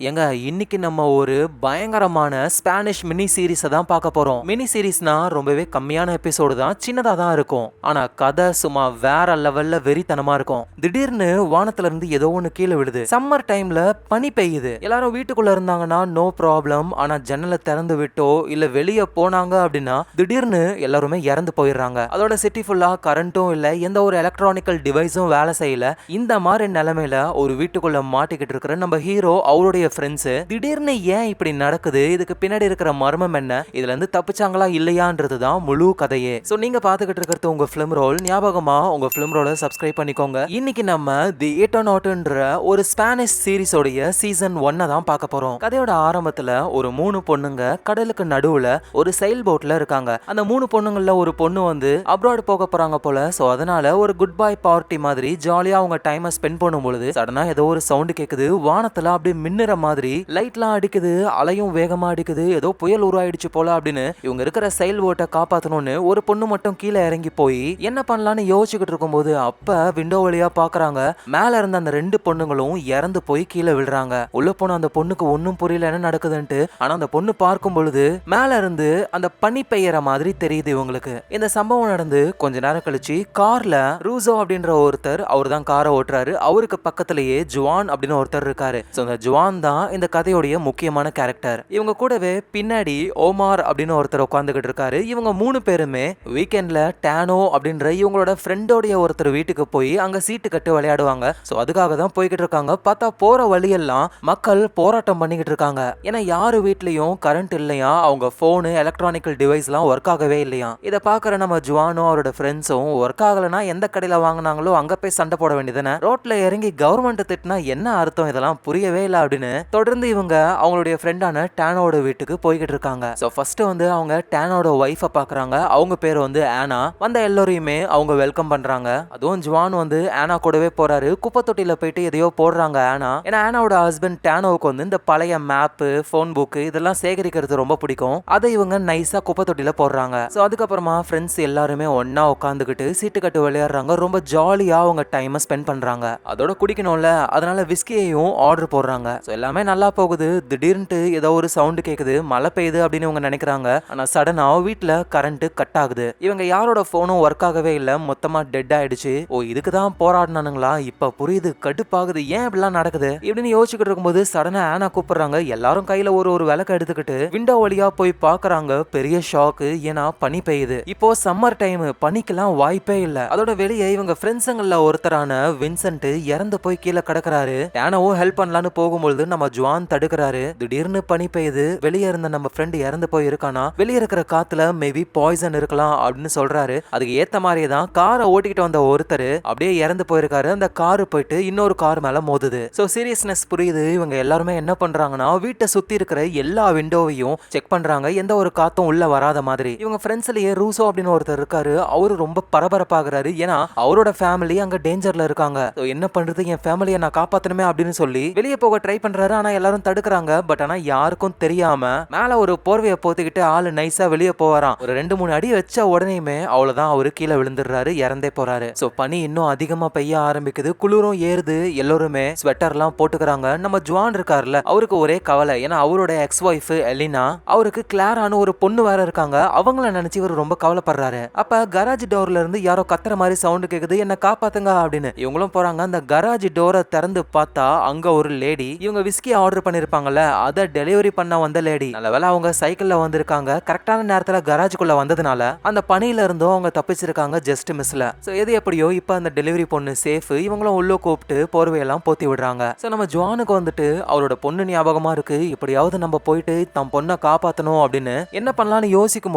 ஏங்க இன்னைக்கு நம்ம ஒரு பயங்கரமான ஸ்பானிஷ் மினி சீரீஸை தான் பார்க்க போறோம். மினி சீரீஸ்னா ரொம்பவே கம்மியான எபிசோடு தான், சின்னதா தான் இருக்கும். ஆனா கதை சும்மா வேற லெவல்ல வெறித்தனமா இருக்கும். திடீர்னு வானத்துல இருந்து ஏதோ ஒண்ணு கீழே விழுது. சம்மர் டைம்ல பனி பெய்யுது. எல்லாரும் வீட்டுக்குள்ள இருந்தாங்கன்னா நோ ப்ராப்ளம். ஆனா ஜன்னலை திறந்து விட்டோ இல்ல வெளியே போனாங்க அப்படின்னா திடீர்னு எல்லாருமே இறந்து போயிடுறாங்க. அதோட சிட்டி ஃபுல்லா கரண்ட்டும் இல்ல, எந்த ஒரு எலக்ட்ரானிக்கல் டிவைஸும் வேலை செய்யல. இந்த மாதிரி நிலைமையில ஒரு வீட்டுக்குள்ள மாட்டிக்கிட்டு இருக்கிற நம்ம ஹீரோ அவருடைய ஃப்ரெண்ட்ஸ் திடீர்னு ஏன் இப்படி நடக்குது, இதுக்கு பின்னாடி இருக்கிற மர்மம் என்ன, இதுல இருந்து தப்பிச்சாங்களா இல்லையான்றதுதான் முழு கதையே. சோ நீங்க பாத்துக்கிட்டு இருக்கிறது உங்க ஃபிலிம் ரோல். ஞாபகமா உங்க ஃபிலிம் ரோலை சப்ஸ்கிரைப் பண்ணிக்கோங்க. இன்னைக்கு நம்ம தி எட்டர்நாட்ன்ற ஒரு ஸ்பானிஷ் சீரிஸோடைய சீசன் 1 தான் பார்க்க போறோம். கதையோட ஆரம்பத்துல ஒரு 3 பொண்ணுங்க கடலுக்கு நடுவுல ஒரு செயல் போட்ல இருக்காங்க. அந்த 3 பொண்ணுங்கள்ல ஒரு பொண்ணு வந்து அப்ராட் போக போறாங்க போல. சோ அதனால ஒரு குட் பை பார்ட்டி மாதிரி ஜாலியா அவங்க டைமை ஸ்பெண்ட் பண்ணும் பொழுது சடனா ஏதோ ஒரு சவுண்ட் கேக்குது. வானத்துல அப்படியே மின்னுற மாதிரி லைட்லாம் அடிக்குது, அலையும் வேகமா அடிக்குது. ஏதோ புயல் உருவாயிடுச்சு போல அப்படின்னு இவங்க இருக்கிற செயல் ஓட்டை காப்பாத்தணும்னு ஒரு பொண்ணு மட்டும் கீழே இறங்கி போய் என்ன பண்ணலான்னு யோசிச்சுக்கிட்டு இருக்கும்போது அப்ப விண்டோ வழியா பாக்குறாங்க மேல இருந்த அந்த 2 பொண்ணுங்களும் இறந்து போய் கீழே விழுறாங்க. உள்ள போன அந்த பொண்ணுக்கு ஒன்னும் புரியல என்ன நடக்குதுன்ட்டு. ஆனா அந்த பொண்ணு பார்க்கும் பொழுது மேல இருந்து அந்த பனி பெய்யற மாதிரி தெரியுது இவங்களுக்கு. இந்த சம்பவம் நடந்து கொஞ்ச நேரம் கழிச்சு கார்ல ரூசோ அப்படின்ற ஒருத்தர், அவர் தான் காரை ஓட்டுறாரு. அவருக்கு பக்கத்திலேயே ஜுவான் அப்படின்னு ஒருத்தர் இருக்காரு. இந்த ஜுவான் தான் இந்த கதையோடைய முக்கியமான கேரக்டர். இவங்க கூடவே பின்னாடி ஓமார் அப்படின்னு ஒருத்தர் உட்கார்ந்துகிட்டு இருக்காரு. இவங்க 3 பேருமே வீக்கெண்ட்ல டானோ அப்படின்ற இவங்களோட ஃப்ரெண்டோடைய ஒருத்தர் வீட்டுக்கு போய் அங்க சீட்டு கட்டு விளையாடுவாங்க. சோ அதுக்காக தான் போய்கிட்டு இருக்காங்க. பார்த்தா போற வழியெல்லாம் மக்கள் போராட்டம் பண்ணிக்கிட்டு இருக்காங்க. ஏன்னா யாரு வீட்லயும் கரண்ட் இல்லையா, அவங்க போனு எலக்ட்ரானிக்கல் டிவைஸ் எல்லாம் ஒர்க் ஆகவே இல்லையா. இதை பாக்குற நம்ம ஜுவானும் அவரோட ஃப்ரெண்ட்ஸும் ஒர்க் ஆகலன்னா எந்த கடையில வாங்கினாங்களோ அங்க போய் சண்டை போட வேண்டியதுன்னு ரோட்ல இறங்கி கவர்மெண்ட் திட்டினா என்ன அர்த்தம், இதெல்லாம் புரியவே இல்லை அப்படின்னு தொடர்ந்து இவங்க அவங்களுடைய ஃப்ரெண்டான டானோட வீட்டுக்கு போய்கிட்டு இருக்காங்க. சோ ஃபர்ஸ்ட் வந்து அவங்க டானோட ஒய்ஃபை பாக்குறாங்க. அவங்க பேர் வந்து ஆனா. வந்த எல்லாரையுமே அவங்க வெல்கம் பண்றாங்க. அதுவும் ஜுவான் வந்து ஆனா கூடவே போறாரு. குப்பை தொட்டியில போயிட்டு எதையோ போடுறாங்க ஆனா. ஏன்னா ஆனாவோட ஹஸ்பண்ட் டானோவுக்கு வந்து இந்த பழைய மேப்பு, போன் புக்கு இதெல்லாம் சேகரிக்கிறது ரொம்ப பிடிக்கும். அதை இவங்க நைஸா குப்பை தொட்டியில போடுறாங்க. சோ அதுக்கப்புறமா ஃப்ரெண்ட்ஸ் எல்லாருமே ஒன்னா உட்காந்துக்கிட்டு சீட்டு கட்டு விளையாடுறாங்க. ரொம்ப ஜாலியா அவங்க டைமை ஸ்பெண்ட் பண்றாங்க. அதோட குடிக்கணும்ல, அதனால விஸ்கியையும் ஆர்டர் போடுறாங்க. சோ எல்லாமே நல்லா போகுது. திடீர்னு ஏதோ ஒரு சவுண்ட் கேக்குது, மழை பெய்யுது அப்படின்னு இவங்க நினைக்கிறாங்க. ஆனா சடனா வீட்டுல கரண்ட் கட் ஆகுது. இவங்க யாரோட போனும் ஒர்க் ஆகவே இல்ல, மொத்தமா டெட் ஆயிடுச்சு. ஓ இதுக்குதான் போராடினானுங்களா, இப்ப புரியுது, கடுப்பாகுது, ஏன் இப்படிலாம் நடக்குது இப்படின்னு யோசிச்சுக்கிட்டு இருக்கும்போது சடனா ஆனா கூப்பிடுறாங்க. எல்லாரும் கையில ஒரு விளக்கு எடுத்துக்கிட்டு விண்டோ வழியா போய் பாக்குறாங்க. பெரிய ஷாக்கு, ஏன்னா பனி பெய்யுது. இப்போ சம்மர் டைம், பனிக்கெல்லாம் வாய்ப்பே இல்ல. அதோட வெளியே இவங்க ஃப்ரெண்ட்ஸுங்கள்ல ஒருத்தரான வின்சென்ட் இறந்து போய் கீழே கிடக்குறாரு. ஆனாவும் ஹெல்ப் பண்ணலான்னு போகும்போது நம்ம ஜுவான் தடுக்கிறாரு. திடீர்னு பனி பெய்யுது. வெளியே இருந்த நம்ம ஃப்ரெண்ட் இறந்து போய் இருக்கானா, வெளியே இருக்கிற காத்துல மேபி பாய்சன் இருக்கலாம் அப்படின்னு சொல்றாரு. அதுக்கு ஏத்த மாதிரியே தான் காரை ஓட்டிக்கிட்டு வந்த ஒருத்தர் அப்படியே இறந்து போயிருக்காரு. அந்த காரு போயிட்டு இன்னொரு கார் மேல மோதுது. சோ சீரியஸ்னஸ் புரியுது. இவங்க எல்லாருமே என்ன பண்றாங்கன்னா வீட்டை சுத்தி இருக்கிற எல்லா விண்டோவையும் செக் பண்றாங்க, எந்த ஒரு காத்தும் உள்ள வராத மாதிரி. இவங்க ஃப்ரெண்ட்ஸ்லயே ரூசோ அப்படின்னு ஒருத்தர் இருக்காரு. அவரு ரொம்ப பரபரப்பாகிறாரு. ஏன்னா அவரோட ஃபேமிலி அங்க டேஞ்சர்ல இருக்காங்க. என்ன பண்றது, என் ஃபேமிலியை நான் காப்பாத்தணுமே அப்படின்னு சொல்லி வெளியே போக ட்ரை பண்றாரு. ஆனா எல்லாரும் தடுக்கிறாங்க. பட் ஆனா யாருக்கும் தெரியாம மேல ஒரு போர்வையை போத்திக்கிட்டு ஆளு நைஸா வெளியே போவாராம். ஒரு 2-3 அடி வச்ச உடனேயுமே அவ்வளவுதான், அவரு கீழே விழுந்துடுறாரு, இறந்தே போறாரு. சோ பனி இன்னும் அதிகமா பெய்ய ஆரம்பிக்குது. குளிரும் ஏறுது. எல்லாருமே ஸ்வெட்டர் எல்லாம் போட்டுக்கிறாங்க. நம்ம ஜுவான் இருக்காருல்ல, அவருக்கு ஒரே கவலை. ஏன்னா அவரோட எக்ஸ் ஒய்ஃப் எலினா, அவருக்கு கிளாரான ஒரு பொண்ணு வேற இருக்காங்க. அவங்கள நினைச்சு இவர் ரொம்ப கவலைப்படுறாரு. அப்ப கராஜ் டோர்ல இருந்து யாரோ கத்துற மாதிரி சவுண்ட் கேக்குது, என்ன காப்பாத்துங்க அப்படின்னு. இவங்களும் போறாங்க. அந்த கராஜ் டோரை திறந்து பார்த்தா அங்க ஒரு லேடி, இவங்க விஸ்கி ஆர்டர் பண்ணிருப்பாங்கல்ல, அதை டெலிவரி பண்ண வந்த லேடி. நல்லவேளை அவங்க சைக்கிள்ல வந்திருக்காங்க. கரெக்டான நேரத்துல கராஜுக்குள்ள வந்ததுனால அந்த பனியில இருந்தும் அவங்க தப்பிச்சிருக்காங்க, ஜஸ்ட் மிஸ்ல. சோ எது எப்படியோ இப்ப அந்த டெலிவரி பொண்ணு சேஃப். இவங்களும் உள்ள கூப்பிட்டு போர்வையெல்லாம் போத்தி விடுறாங்க. சோ நம்ம ஜுவானுக்கு வந்துட்டு அவரோட பொண்ணு ஞாபகமா இருக்கு. எப்படியாவது நம்ம போயிட்டு தம் பொண்ணை காப்பாத்தணும் அப்படின்னு என்ன பண்ணலாம்னு யோசிக்கும்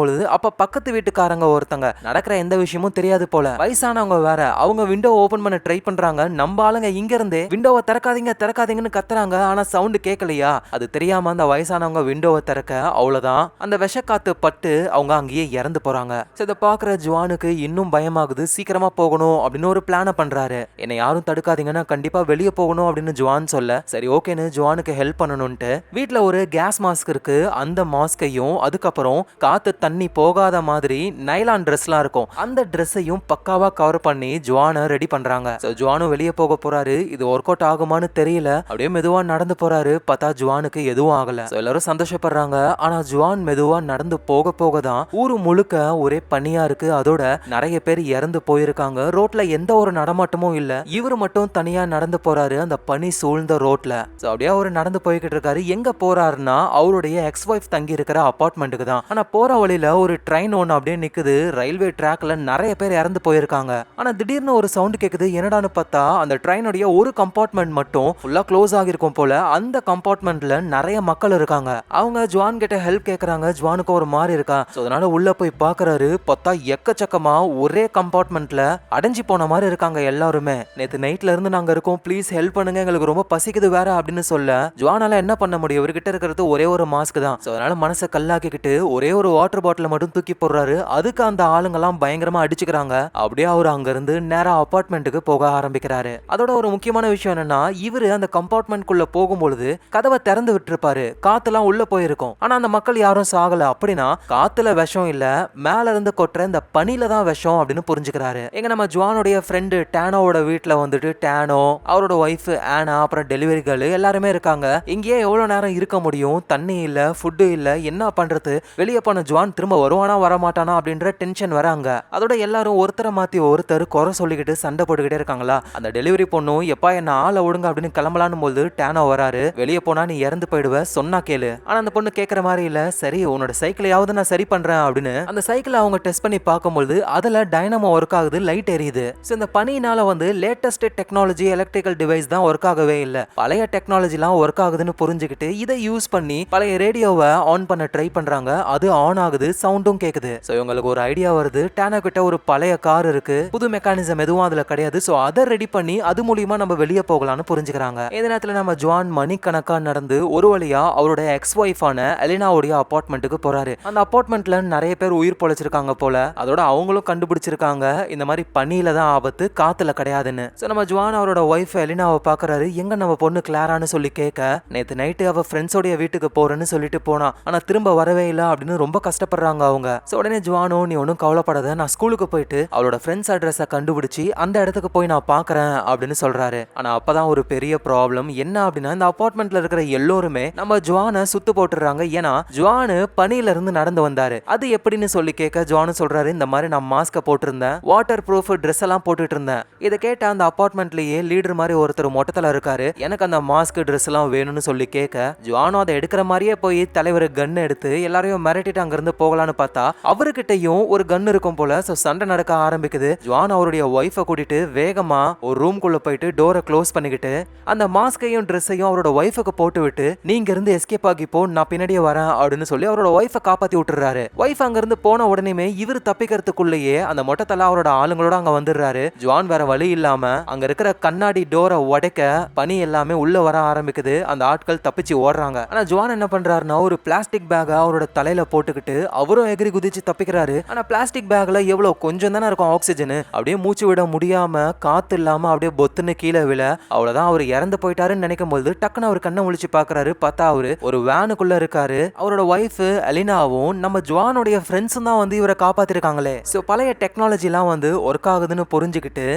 பொழுது அப்ப பக்கத்து வீட்டுக்காரங்க ஒருத்தங்க, நடக்கிற எந்த விஷயமும் தெரியாது போல, வயசானவங்க வேற, அவங்க விண்டோ ஓபன் பண்ண ட்ரை பண்றாங்க. நம்ம ஆளுங்க இங்க இருந்தே விண்டோவை திறக்காதீங்க திறக்காதீங்கன்னு கத்துறாங்க. ஆனா சவுண்ட் கேட்கலையா, அது தெரியாம அந்த வயசானவங்க விண்டோவை திறக்க அவ்வளவுதான், அந்த விஷக்காத்து பட்டு அவங்க அங்கேயே இறந்து போறாங்க. இதை பாக்குற ஜுவானுக்கு இன்னும் பயமாகுது. சீக்கிரமா போகணும் அப்படின்னு ஒரு பிளான பண்றாரு. என்னை யாரும் தடுக்காதீங்கன்னா கண்டிப்பா வெளியே போகணும் அப்படின்னு ஜுவான் சொல்ல, சரி ஓகேன்னு ஜுவானுக்கு ஹெல்ப் பண்ணணும்ட்டு வீட்டுல ஒரு கேஸ் மாஸ்க் இருக்கு, அந்த மாஸ்கையும் அதுக்கப்புறம் காத்து தண்ணி போகாத மாதிரி நைலான் ட்ரெஸ்லாம் இருக்கும், அந்த ட்ரெஸ்ஸையும் பக்காவா கவர் பண்ணி ஜுவானை ரெடி பண்றாங்க. ஜுவானும் வெளியே போக போறாரு. இது ஒர்க் அவுட் ஆகுமான்னு தெரியல. அப்படியே மெதுவா நடந்து நடந்து போறாரு. பார்த்தா ஜுவானுக்கு எதுவும் ஆகல. எல்லாரும் சந்தோஷப்படுறாங்க. ஆனா ஜுவான் மெதுவா நடந்து போக போக தான் ஊரு முழுக்க ஒரே பனியா இருக்கு. அதோட நிறைய பேர் இறந்து போயிருக்காங்க. ரோட்ல எந்த ஒரு நடமாட்டமும் இல்ல. இவரு மட்டும் தனியா நடந்து போறாரு அந்த பனி சூழ்ந்த ரோட்ல. அப்படியே அவரு நடந்து போய்கிட்டு இருக்காரு. எங்க போறாருன்னா அவருடைய எக்ஸ் ஒய்ஃப் தங்கி இருக்கிற அபார்ட்மெண்ட்டுக்கு தான். ஆனா போற வழியில ஒரு ட்ரெயின் ஒன்னு அப்படியே நிக்குது. ரயில்வே ட்ராக்ல நிறைய பேர் இறந்து போயிருக்காங்க. ஆனா திடீர்னு ஒரு சவுண்ட் கேக்குது. என்னடான்னு பார்த்தா அந்த ட்ரெயினுடைய ஒரு கம்பார்ட்மெண்ட் மட்டும் ஃபுல்லா க்ளோஸ் ஆகிருக்கும் போல. அந்த கம்பார்ட்மெண்ட்ல நிறைய மக்கள் இருக்காங்க. அவங்க ஜுவான் கிட்ட ஹெல்ப் கேக்குறாங்க. ஜுவானுக்கு ஒரு மாதிரி இருக்கா. அதனால உள்ள போய் பாக்குறாரு. பார்த்தா எக்கச்சக்கமா ஒரே கம்பார்ட்மெண்ட்ல அடைஞ்சு போன மாதிரி இருக்காங்க எல்லாருமே. நேத்து நைட்ல இருந்து நாங்க இருக்கோம், ப்ளீஸ் ஹெல்ப் பண்ணுங்க, எங்களுக்கு ரொம்ப பசிக்குது வேற அப்படின்னு சொல்ல ஜுவானால என்ன பண்ண முடியும்? இவர்கிட்ட இருக்கிறது ஒரே ஒரு மாஸ்க் தான். அதனால மனசை கல்லாக்கிக்கிட்டு ஒரே ஒரு வாட்டர் பாட்டில மட்டும் தூக்கி போடுறாரு. அதுக்கு அந்த ஆளுங்க எல்லாம் பயங்கரமா அடிச்சுக்கிறாங்க. அப்படியே அவர் அங்க இருந்து நேரா அபார்ட்மெண்ட்டுக்கு போக ஆரம்பிக்கிறாரு. அதோட ஒரு முக்கியமான விஷயம் என்னன்னா, இவரு அந்த கம்பார்ட்மெண்ட் குள்ள போகும்பொழுது கதவை திறந்து விட்டுருப்பாரு. காத்துலாம் உள்ள போயிருக்கும். ஆனா அந்த மக்கள் யாரும் சாகல. அப்படின்னா காத்துல விஷம் இல்ல, மேல இருந்து கொட்டுற இந்த பனில தான் விஷம் அப்படின்னு புரிஞ்சுக்கிறாரு. எங்க நம்ம ஜுவானுடைய ஃப்ரெண்டு டேனோவோட வீட்டுல வந்துட்டு டேனோ, அவரோட ஒய்ஃப் ஆனா, அப்புறம் டெலிவரி கேர்ள் எல்லாருமே இருக்காங்க. இங்கேயே எவ்வளவு நேரம் இருக்க முடியும்? தண்ணி இல்ல, ஃபுட்டு இல்ல, என்ன பண்றது? வெளியே போன ஜுவான் திரும்ப வருவானா வரமாட்டானா அப்படின்ற டென்ஷன் வராங்க. அதோட எல்லாரும் ஒருத்தரை மாத்தி ஒருத்தர் குறை சொல்லிக்கிட்டு சண்டை போட்டுக்கிட்டே இருக்காங்களா. அந்த டெலிவரி பொண்ணும் எப்பா என்ன ஆளை விடுங்க அப்படின்னு கிளம்பலான்னு போது டேனோ வராரு. வெளியே போனா நீ இறந்து போயிடுவ, சொன்னா கேளு. ஆனா அந்த பொண்ணு கேட்கற மாதிரி இல்ல. சரி உன்னோட சைக்கிளையாவது நான் சரி பண்றேன் அப்படின்னு அந்த சைக்கிளை அவங்க டெஸ்ட் பண்ணி பார்க்கும்போது அதுல டைனமோ ஒர்க் ஆகுது, லைட் எரியுது. இந்த பனினால வந்து லேட்டஸ்ட் டெக்னாலஜி எலக்ட்ரிக்கல் டிவைஸ் தான் ஒர்க் ஆகவே இல்ல, பழைய டெக்னாலஜிலாம் ஒர்க் ஆகுதுன்னு புரிஞ்சுக்கிட்டு இதை யூஸ் பண்ணி பழைய ரேடியோவை ஆன் பண்ண ட்ரை பண்றாங்க. அது ஆன் ஆகுது, சவுண்டும் கேக்குது. சோ இவங்களுக்கு ஒரு ஐடியா வருது. டேனா கிட்ட ஒரு பழைய கார் இருக்கு, புது மெக்கானிசம் எதுவும் அதுல கிடையாது. சோ அதை ரெடி பண்ணி அது மூலியமா நம்ம வெளியே போகலாம்னு புரிஞ்சுக்கிறாங்க. இந்த நேரத்துல நம்ம ஜுவான் மணிக்கணக்கா நடந்து ஒரு வழியா அவரோட எக்ஸ் ஒய்ஃபான எலினாவுடைய அபார்ட்மெண்ட்டுக்கு போறாரு. அந்த அபார்ட்மெண்ட்ல நிறைய பேர் உயிர் பொழைச்சிருக்காங்க போல. அதோட அவங்களும் கண்டுபிடிச்சிருக்காங்க இந்த மாதிரி பனியில தான் ஆபத்து, காத்துல கிடையாதுன்னு. சோ நம்ம ஜுவான் அவரோட ஒய்ஃப் எலினாவை பாக்குறாரு. எங்க நம்ம பொண்ணு கிளாரான்னு சொல்லி கேட்க, நேத்து நைட்டு அவ ஃப்ரெண்ட்ஸோடைய வீட்டுக்கு போறேன்னு சொல்லிட்டு போனா, ஆனா திரும்ப வரவே இல்லை அப்படின்னு ரொம்ப கஷ்டப்படுறாங்க அவங்க. சோ உடனே ஜுவானோ நீ ஒன்னும் கவலைப்படாத, நான் ஸ்கூலுக்கு போயிட்டு அவளோட ஃப்ரெண்ட்ஸ் அட்ரஸை கண்டுபிடிச்சு அந்த இடத்துக்கு போய் நான் பாக்குறேன் அப்படின்னு சொல்றாரு. ஆனா அப்பதான் ஒரு பெரிய ப்ராப்ளம் என்ன அப்படின்னா, இந்த அபார்ட்மெண்ட்ல இருக்கிற எல்லோருமே நம்ம ஜுவானை சுத்து போட்டுறாங்க. ஏன்னா ஜுவானு பனியில இருந்து நடந்து வந்தாரு. அது எப்படின்னு சொல்லி கேட்க ஜுவானு சொல்றாரு, இந்த மாதிரி நான் மாஸ்க போட்டிருந்தேன், வாட்டர் ப்ரூஃப் ட்ரெஸ் எல்லாம் போட்டுட்டு இருந்தேன். இதை கேட்ட அந்த அபார்ட்மெண்ட்லயே லீடர் மாதிரி ஒருத்தர் மொட்டத்துல இருக்காரு. எனக்கு அந்த மாஸ்க் ட்ரெஸ் எல்லாம் வேணும்னு சொல்லி கேட்க ஜுவானோ அதை எடுக்கிற மாதிரியே போய் தலைவர் கன் எடுத்து எல்லாரையும் மிரட்டிட்டு அங்க இருந்து போகலான்னு பார்த்தா அவர்கிட்டயும் ஒரு கன் இருக்கும் போல. சோ சண்டை நடக்க ஆரம்பிக்குது. ஜுவான் அவருடைய ஒய்ஃபை கூட்டிட்டு வேகமா ஒரு ரூம்குள்ள போயிட்டு டோரை க்ளோஸ் பண்ணிக்கிட்டு அந்த மாஸ்கையும் ட்ரெஸ்ஸையும் அவரோட ஒய்ஃபுக்கு போட்டு விட்டு நீங்க இருந்து எஸ்கேப் ஆகி போ, நான் பின்னாடியே வரேன் அப்படின்னு சொல்லி அவரோட ஒய்ஃபை காப்பாத்தி விட்டுறாரு. ஒய்ஃப் அங்க இருந்து போன உடனே இவர் தப்பிக்கிறதுக்குள்ளேயே அந்த மொட்டத்தல அவரோட ஆளுங்களோட அங்க வந்துடுறாரு. ஜுவான் வேற வழி இல்லாம அங்க இருக்கிற கண்ணாடி டோரை உடைக்க பனி எல்லாமே உள்ள வர ஆரம்பிக்குது. அந்த ஆட்கள் தப்பிச்சு ஓடுறாங்க. ஆனா ஜுவான் என்ன பண்றாருன்னா ஒரு பிளாஸ்டிக் பேக அவரோட தலையில போட்டுக்கிட்டு அவரும் எகிரி குதிச்சு தப்பிக்கிறாரு. ஆனா பிளாஸ்டிக் பேக்ல எவ்வளவு கொஞ்சம் தானே இருக்கும் ஆக்சிஜன், அப்படியே மூச்சு விட முடியாம காத்து இல்லாம அப்படியே பொத்துன்னு கீழே விழ அவ்வளவுதான் அவர் இறந்து போயிட்டாருன்னு நினைக்கும் போது டக்குன்னு அவர் கண்ணை முழிச்சு பாக்குறாரு. பார்த்தா அவரு ஒரு வேனுக்குள்ள இருக்காரு. அவரோட ஒய்ஃப் எலினாவும் நம்ம ஜுவானுடைய ஃப்ரெண்ட்ஸும் தான் வந்து இவரை காப்பாத்திருக்காங்களே. சோ பழைய டெக்னாலஜி எல்லாம் வந்து ஒர்க் ஆகுதுன்னு புரிஞ்சுக்கிட்டு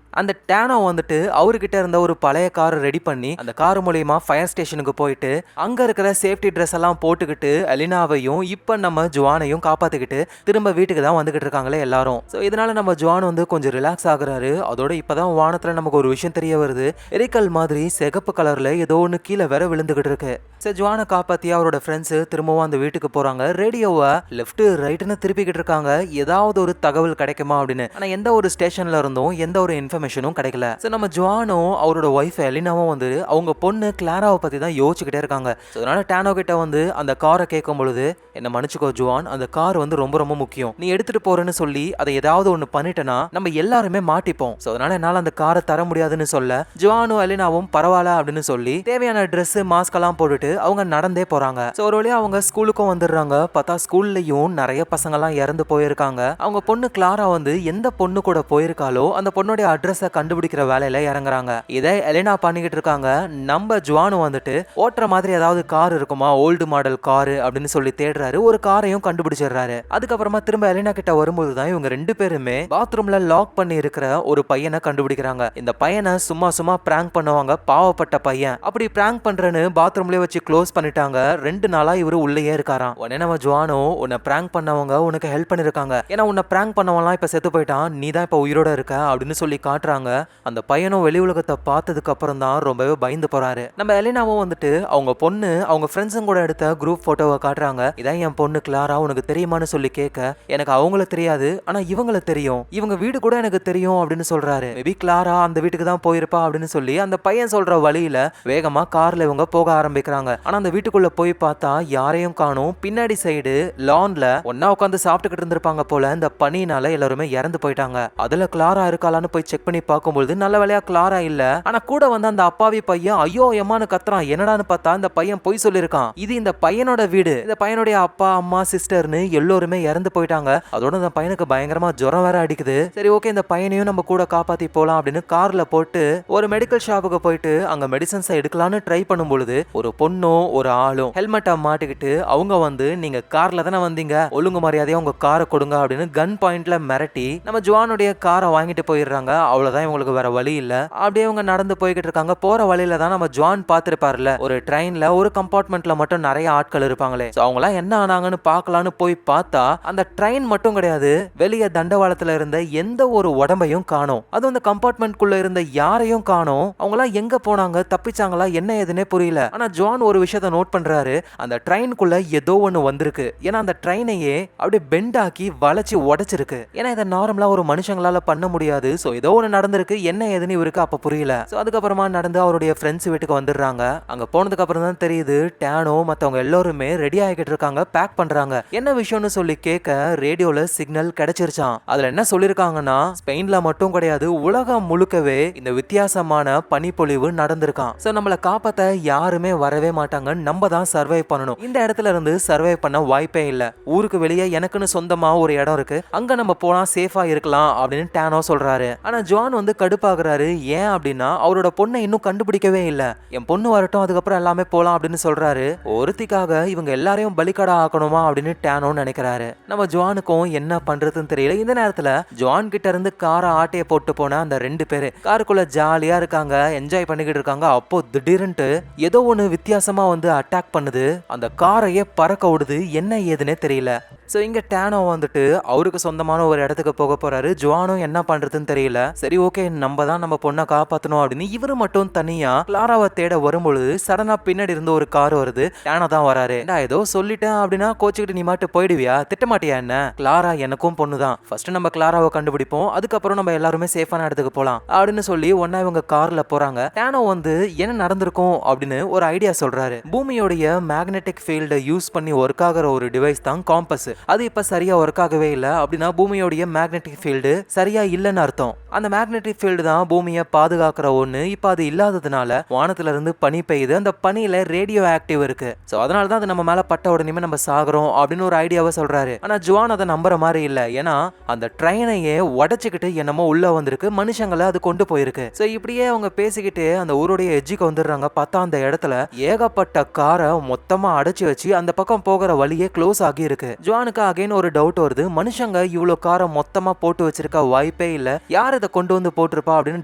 அந்த டேனோ வந்துட்டு அவர்கிட்ட இருந்த ஒரு பழைய காரை ரெடி பண்ணி அந்த கார் மூலியமா ஃபயர் ஸ்டேஷனுக்கு போயிட்டு அங்க இருக்கிற சேஃப்டி ட்ரெஸ் எல்லாம் போட்டுக்கிட்டு எலினாவையும் இப்ப நம்ம ஜுவானையும் காப்பாத்திக்கிட்டு திரும்ப வீட்டுக்கு தான் வந்துகிட்டு இருக்காங்களே எல்லாரும். சோ இதனால நம்ம ஜுவான் வந்து கொஞ்சம் ரிலாக்ஸ் ஆகுறாரு. அதோட இப்பதான் வானத்துல நமக்கு ஒரு விஷயம் தெரிய வருது. எரிக்கல் மாதிரி சிகப்பு கலர்ல ஏதோ ஒண்ணு கீழே வேற விழுந்துகிட்டு இருக்கு. சோ ஜுவானை காப்பாத்தி அவரோட ஃப்ரெண்ட்ஸ் திரும்பவும் அந்த வீட்டுக்கு போறாங்க. ரேடியோவை லெஃப்ட் ரைட்னு திருப்பிக்கிட்டு இருக்காங்க, ஏதாவது ஒரு தகவல் கிடைக்குமா அப்படின்னு. ஆனா எந்த ஒரு ஸ்டேஷன்ல இருந்தும் எந்த ஒரு இன்ஃபர்மேஷனும் கிடைக்கல. சோ நம்ம ஜுவானும் அவரோட ஒய்ஃப் எலினாவும் வந்து அவங்க பொண்ணு கிளாராவை பத்தி தான் யோசிச்சுக்கிட்டே இருக்காங்க. அதனால டேனோ கிட்ட வந்து அந்த காரை கேட்கும் பொழுது, என்ன மன்னிச்சுக்கோ ஜுவான், அந்த கார் வந்து ரொம்ப ரொம்ப முக்கியம், நீ எடுத்துட்டு போறேன்னு சொல்லி அதை ஏதாவது ஒண்ணு பண்ணிட்டனா நம்ம எல்லாருமே மாட்டிப்போம். சோ அதனால என்னால அந்த காரை தர முடியாதுன்னு சொல்ல ஜுவானும் எலினாவும் பரவாயில்ல அப்படின்னு சொல்லி தேவையான ட்ரெஸ் மாஸ்க் எல்லாம் போட்டுட்டு அவங்க நடந்தே போறாங்க. சோ ஒரு வழியா அவங்க ஸ்கூலுக்கும் வந்துடுறாங்க. பார்த்தா ஸ்கூல்லயும் நிறைய பசங்க எல்லாம் இறந்து போயிருக்காங்க. அவங்க பொண்ணு கிளாரா வந்து எந்த பொண்ணு கூட போயிருக்காலோ அந்த பொண்ணுடைய அட்ரஸ் கதஸ கண்டுபிடிக்கிற வேலையில இறங்குறாங்க. இதை எலினா பண்ணிக்கிட்டு இருக்காங்க. நம்ம ஜுவான் வந்துட்டு ஓட்டுற மாதிரி ஏதாவது கார் இருக்குமா, ஓல்டு மாடல் காரு அப்படின்னு சொல்லி தேடுறாரு. ஒரு காரையும் கண்டுபிடிச்சிடுறாரு. அதுக்கப்புறமா திரும்ப எலினா கிட்ட வரும்போது தான் இவங்க 2 பேருமே பாத்ரூம்ல லாக் பண்ணி இருக்கிற ஒரு பையனை கண்டுபிடிக்கிறாங்க. இந்த பையனை சும்மா சும்மா பிராங்க் பண்ணுவாங்க, பாவப்பட்ட பையன். அப்படி பிராங்க் பண்றேன்னு பாத்ரூம்லயே வச்சு க்ளோஸ் பண்ணிட்டாங்க. 2 நாளா இவரு உள்ளேயே இருக்காராம். உடனே நம்ம ஜுவானோ, உன்னை பிராங்க் பண்ணவங்க உனக்கு ஹெல்ப் பண்ணிருக்காங்க, ஏன்னா உன்னை பிராங்க் பண்ணவன்லாம் இப்ப செத்து போயிட்டான், நீ தான் இப்ப உயிரோட இருக்க அப்படின்னு சொல்லி காட்டுறாங்க. அந்த பையனும் வெளி உலகத்தை பார்த்ததுக்கு அப்புறம் தான் ரொம்பவே பயந்து போறாரு. நம்ம எலினாவும் வந்துட்டு அவங்க பொண்ணு அவங்க ஃப்ரெண்ட்ஸும் கூட எடுத்த குரூப் போட்டோவை காட்டுறாங்க. இதான் என் பொண்ணு கிளாரா, உனக்கு தெரியுமான்னு சொல்லி கேட்க, எனக்கு அவங்கள தெரியாது ஆனா இவங்கள தெரியும், இவங்க வீடு கூட எனக்கு தெரியும் அப்படின்னு சொல்றாரு. மேபி கிளாரா அந்த வீட்டுக்கு தான் போயிருப்பா அப்படின்னு சொல்லி அந்த பையன் சொல்ற வழியில வேகமா கார்ல இவங்க போக ஆரம்பிக்கிறாங்க. ஆனா அந்த வீட்டுக்குள்ள போய் பார்த்தா யாரையும் காணோம். பின்னாடி சைடு லான்ல ஒன்னா உட்காந்து சாப்பிட்டுக்கிட்டு இருந்திருப்பாங்க போல. இந்த பனினால எல்லாருமே இறந்து போயிட்டாங்க. அதுல கிளாரா இருக்காளான்னு போய் செக் பண்ணி பார்க்கும்போது நல்ல வேலையா கிளாரா இல்ல. ஆனா கூட வந்து அந்த அப்பாவி பையன் ஐயோ எம்மான்னு கத்துறான். என்னடான்னு பார்த்தா இந்த பையன் பொய் சொல்லிருக்கான். இது இந்த பையனோட வீடு, இந்த பையனுடைய அப்பா அம்மா சிஸ்டர்னு எல்லோருமே இறந்து போயிட்டாங்க. அதோட இந்த பையனுக்கு பயங்கரமா ஜுரம் வேற அடிக்குது. சரி ஓகே, இந்த பையனையும் நம்ம கூட காப்பாத்தி போலாம் அப்படின்னு கார்ல போட்டு ஒரு மெடிக்கல் ஷாப்புக்கு போயிட்டு அங்க மெடிசன்ஸ் எடுக்கலாம்னு ட்ரை பண்ணும் பொழுது ஒரு பொண்ணும் ஒரு ஆளும் ஹெல்மெட்டை மாட்டிக்கிட்டு அவங்க வந்து, நீங்க கார்ல தானே வந்தீங்க, ஒழுங்கு மரியாதையா உங்க காரை கொடுங்க அப்படின்னு கன் பாயிண்ட்ல மிரட்டி நம்ம ஜுவானுடைய காரை வாங்கிட்டு போயிடுறாங்க. அவ்வளவுதான், இவங்களுக்கு வேற வழி இல்ல. அப்படியே அவங்க நடந்து போய்கிட்டு இருக்காங்க. போற வழியில தான் நம்ம ஜுவான் பார்த்திருப்பாருல, ஒரு ட்ரெயின்ல ஒரு கம்பார்ட்மெண்ட்ல மட்டும் நிறைய ஆட்கள் இருப்பாங்களே, அவங்க எல்லாம் என்ன ஆனாங்கன்னு பார்க்கலான்னு போய் பார்த்தா அந்த ட்ரெயின் மட்டும் கிடையாது, வெளியே தண்டவாளத்துல இருந்த எந்த ஒரு உடம்பையும் காணோம். அது அந்த கம்பார்ட்மெண்ட் குள்ள இருந்த யாரையும் காணோம். அவங்க எல்லாம் எங்க போனாங்க, தப்பிச்சாங்களா, என்ன ஏதுன்னே புரியல. ஆனா ஜான் ஒரு விஷயத்தை நோட் பண்றாரு, அந்த ட்ரெயின்குள்ள ஏதோ ஒண்ணு வந்திருக்கு. ஏன்னா அந்த ட்ரெயினையே அப்படியே பெண்ட் ஆக்கி வளைச்சு உடைச்சிருக்கு. ஏன்னா இதை நார்மலா ஒரு மனுஷங்களால பண்ண முடியாது. சோ ஏதோ ஒண்ணு நடந்திருக்கு, என்ன ஏதுன்னு இவருக்கு அப்ப புரியல. சோ அதுக்கப்புறமா நடந்து அவருடைய ஃப்ரெண்ட்ஸ் வீட்டுக்கு வந்துடுறாங்க. அங்க போனதுக்கு அப்புறம் தான் தெரியுது டேனோ மத்தவங்க எல்லாருமே ரெடி ஆகிட்டு இருக்காங்க, பேக் பண்றாங்க. என்ன விஷயம்னு சொல்லி கேட்க ரேடியோல சிக்னல் கிடைச்சிருச்சான். அதுல என்ன சொல்லிருக்காங்கன்னா, ஸ்பெயின்ல மட்டும் கிடையாது, உலகம் முழுக்கவே இந்த வித்தியாசமான பனிப்பொழிவு நடந்திருக்கான். சோ நம்மளை காப்பாத்த யாருமே வரவே மாட்டாங்க, நம்ம தான் சர்வை பண்ணணும். இந்த இடத்துல இருந்து சர்வை பண்ண வாய்ப்பே இல்ல. ஊருக்கு வெளியே எனக்குன்னு சொந்தமா ஒரு இடம் இருக்கு, அங்க நம்ம போனா சேஃபா இருக்கலாம் அப்படின்னு டேனோ சொல்றாரு. ஆனா ஜான் வந்து கடுப்பாகிறாரு. ஏன் அப்படின்னா அவரோட பொண்ணை இன்னும் கண்டுபிடிக்கவே இல்ல, என் பொண்ணு வரட்டும் அதுக்கப்புறம் எல்லாமே போலாம் அப்படின்னு சொல்றாரு. ஒருத்திக்காக இவங்க எல்லாரையும் பலிகடா ஆக்கணுமா அப்படின்னு டேனோ நினைக்கிறாரு. நம்ம ஜானுக்கும் என்ன பண்றதுன்னு தெரியல. இந்த நேரத்துல ஜான் கிட்ட இருந்து காரை ஆட்டைய போட்டு போன அந்த 2 பேரு காருக்குள்ள ஜாலியா இருக்காங்க, என்ஜாய் பண்ணிக்கிட்டு இருக்காங்க. அப்போ திடீர்னு ஏதோ ஒண்ணு வித்தியாசமா வந்து அட்டாக் பண்ணுது, அந்த காரையே பறக்க விடுது, என்ன ஏதுன்னே தெரியல. சோ இங்க டேனோ வந்துட்டு அவருக்கு சொந்தமான ஒரு இடத்துக்கு போக போறாரு. ஜுவானும் என்ன பண்றதுன்னு தெரியல. சரி ஓகே, நம்ம தான் நம்ம பொண்ணை காப்பாத்தணும் அப்படின்னு இவரு மட்டும் தனியா கிளாராவை தேட வரும்பொழுது சடனா பின்னாடி இருந்து ஒரு கார் வருது. டேனோ தான் வராரு. ஏதோ சொல்லிட்டேன் அப்படின்னா கோச்சுக்கிட்டு நீ மாட்டு போயிடுவியா, திட்டமாட்டியா என்ன, கிளாரா எனக்கும் பொண்ணு தான், ஃபர்ஸ்ட் நம்ம கிளாராவை கண்டுபிடிப்போம், அதுக்கப்புறம் நம்ம எல்லாருமே சேஃபான இடத்துக்கு போலாம் அப்படின்னு சொல்லி ஒன்னா இவங்க கார்ல போறாங்க. டேனோ வந்து என்ன நடந்திருக்கும் அப்படின்னு ஒரு ஐடியா சொல்றாரு. பூமியோடைய மேக்னெட்டிக் ஃபீல்டை யூஸ் பண்ணி ஒர்க் ஆகிற ஒரு டிவைஸ் தான் காம்பஸ். அது இப்ப சரியா ஒர்க் ஆகவே இல்லை அப்படின்னா பூமியோடைய மேக்னெட்டிக் ஃபீல்டு சரியா இல்லைன்னு அர்த்தம். அந்த மேக்னெட்டிக் ஃபீல்டு தான் பூமியை பாதுகாக்கிற ஒண்ணு. இப்ப அது இல்லாததுனால வானத்துல இருந்து பனி பெய்யுது, அந்த பனியில ரேடியோ ஆக்டிவ் இருக்கு. சோ அதனால தான் அது நம்ம மேல பட்ட உடனே நம்ம சாகுறோம் அப்படின்னு ஒரு ஐடியாவை சொல்றாரு. ஆனா ஜுவான் அதை நம்புற மாதிரி இல்ல. ஏன்னா அந்த ட்ரெயினையே உடைச்சுக்கிட்டு என்னமோ உள்ள வந்திருக்கு, மனுஷங்களை அது கொண்டு போயிருக்கு. சோ இப்படியே அவங்க பேசிக்கிட்டு அந்த ஊருடைய எஜ்ஜுக்கு வந்துடுறாங்க. பார்த்தா அந்த இடத்துல ஏகப்பட்ட காரை மொத்தமா அடைச்சு வச்சு அந்த பக்கம் போகிற வழியே க்ளோஸ் ஆகி இருக்கு. ஜுவானுக்கு அகைன் ஒரு டவுட் வருது, மனுஷங்க இவ்வளவு காரை மொத்தமா போட்டு வச்சிருக்க வாய்ப்பே இல்ல, யார் இதை கொண்டு வந்து போட்டிருப்பா அப்படின்னு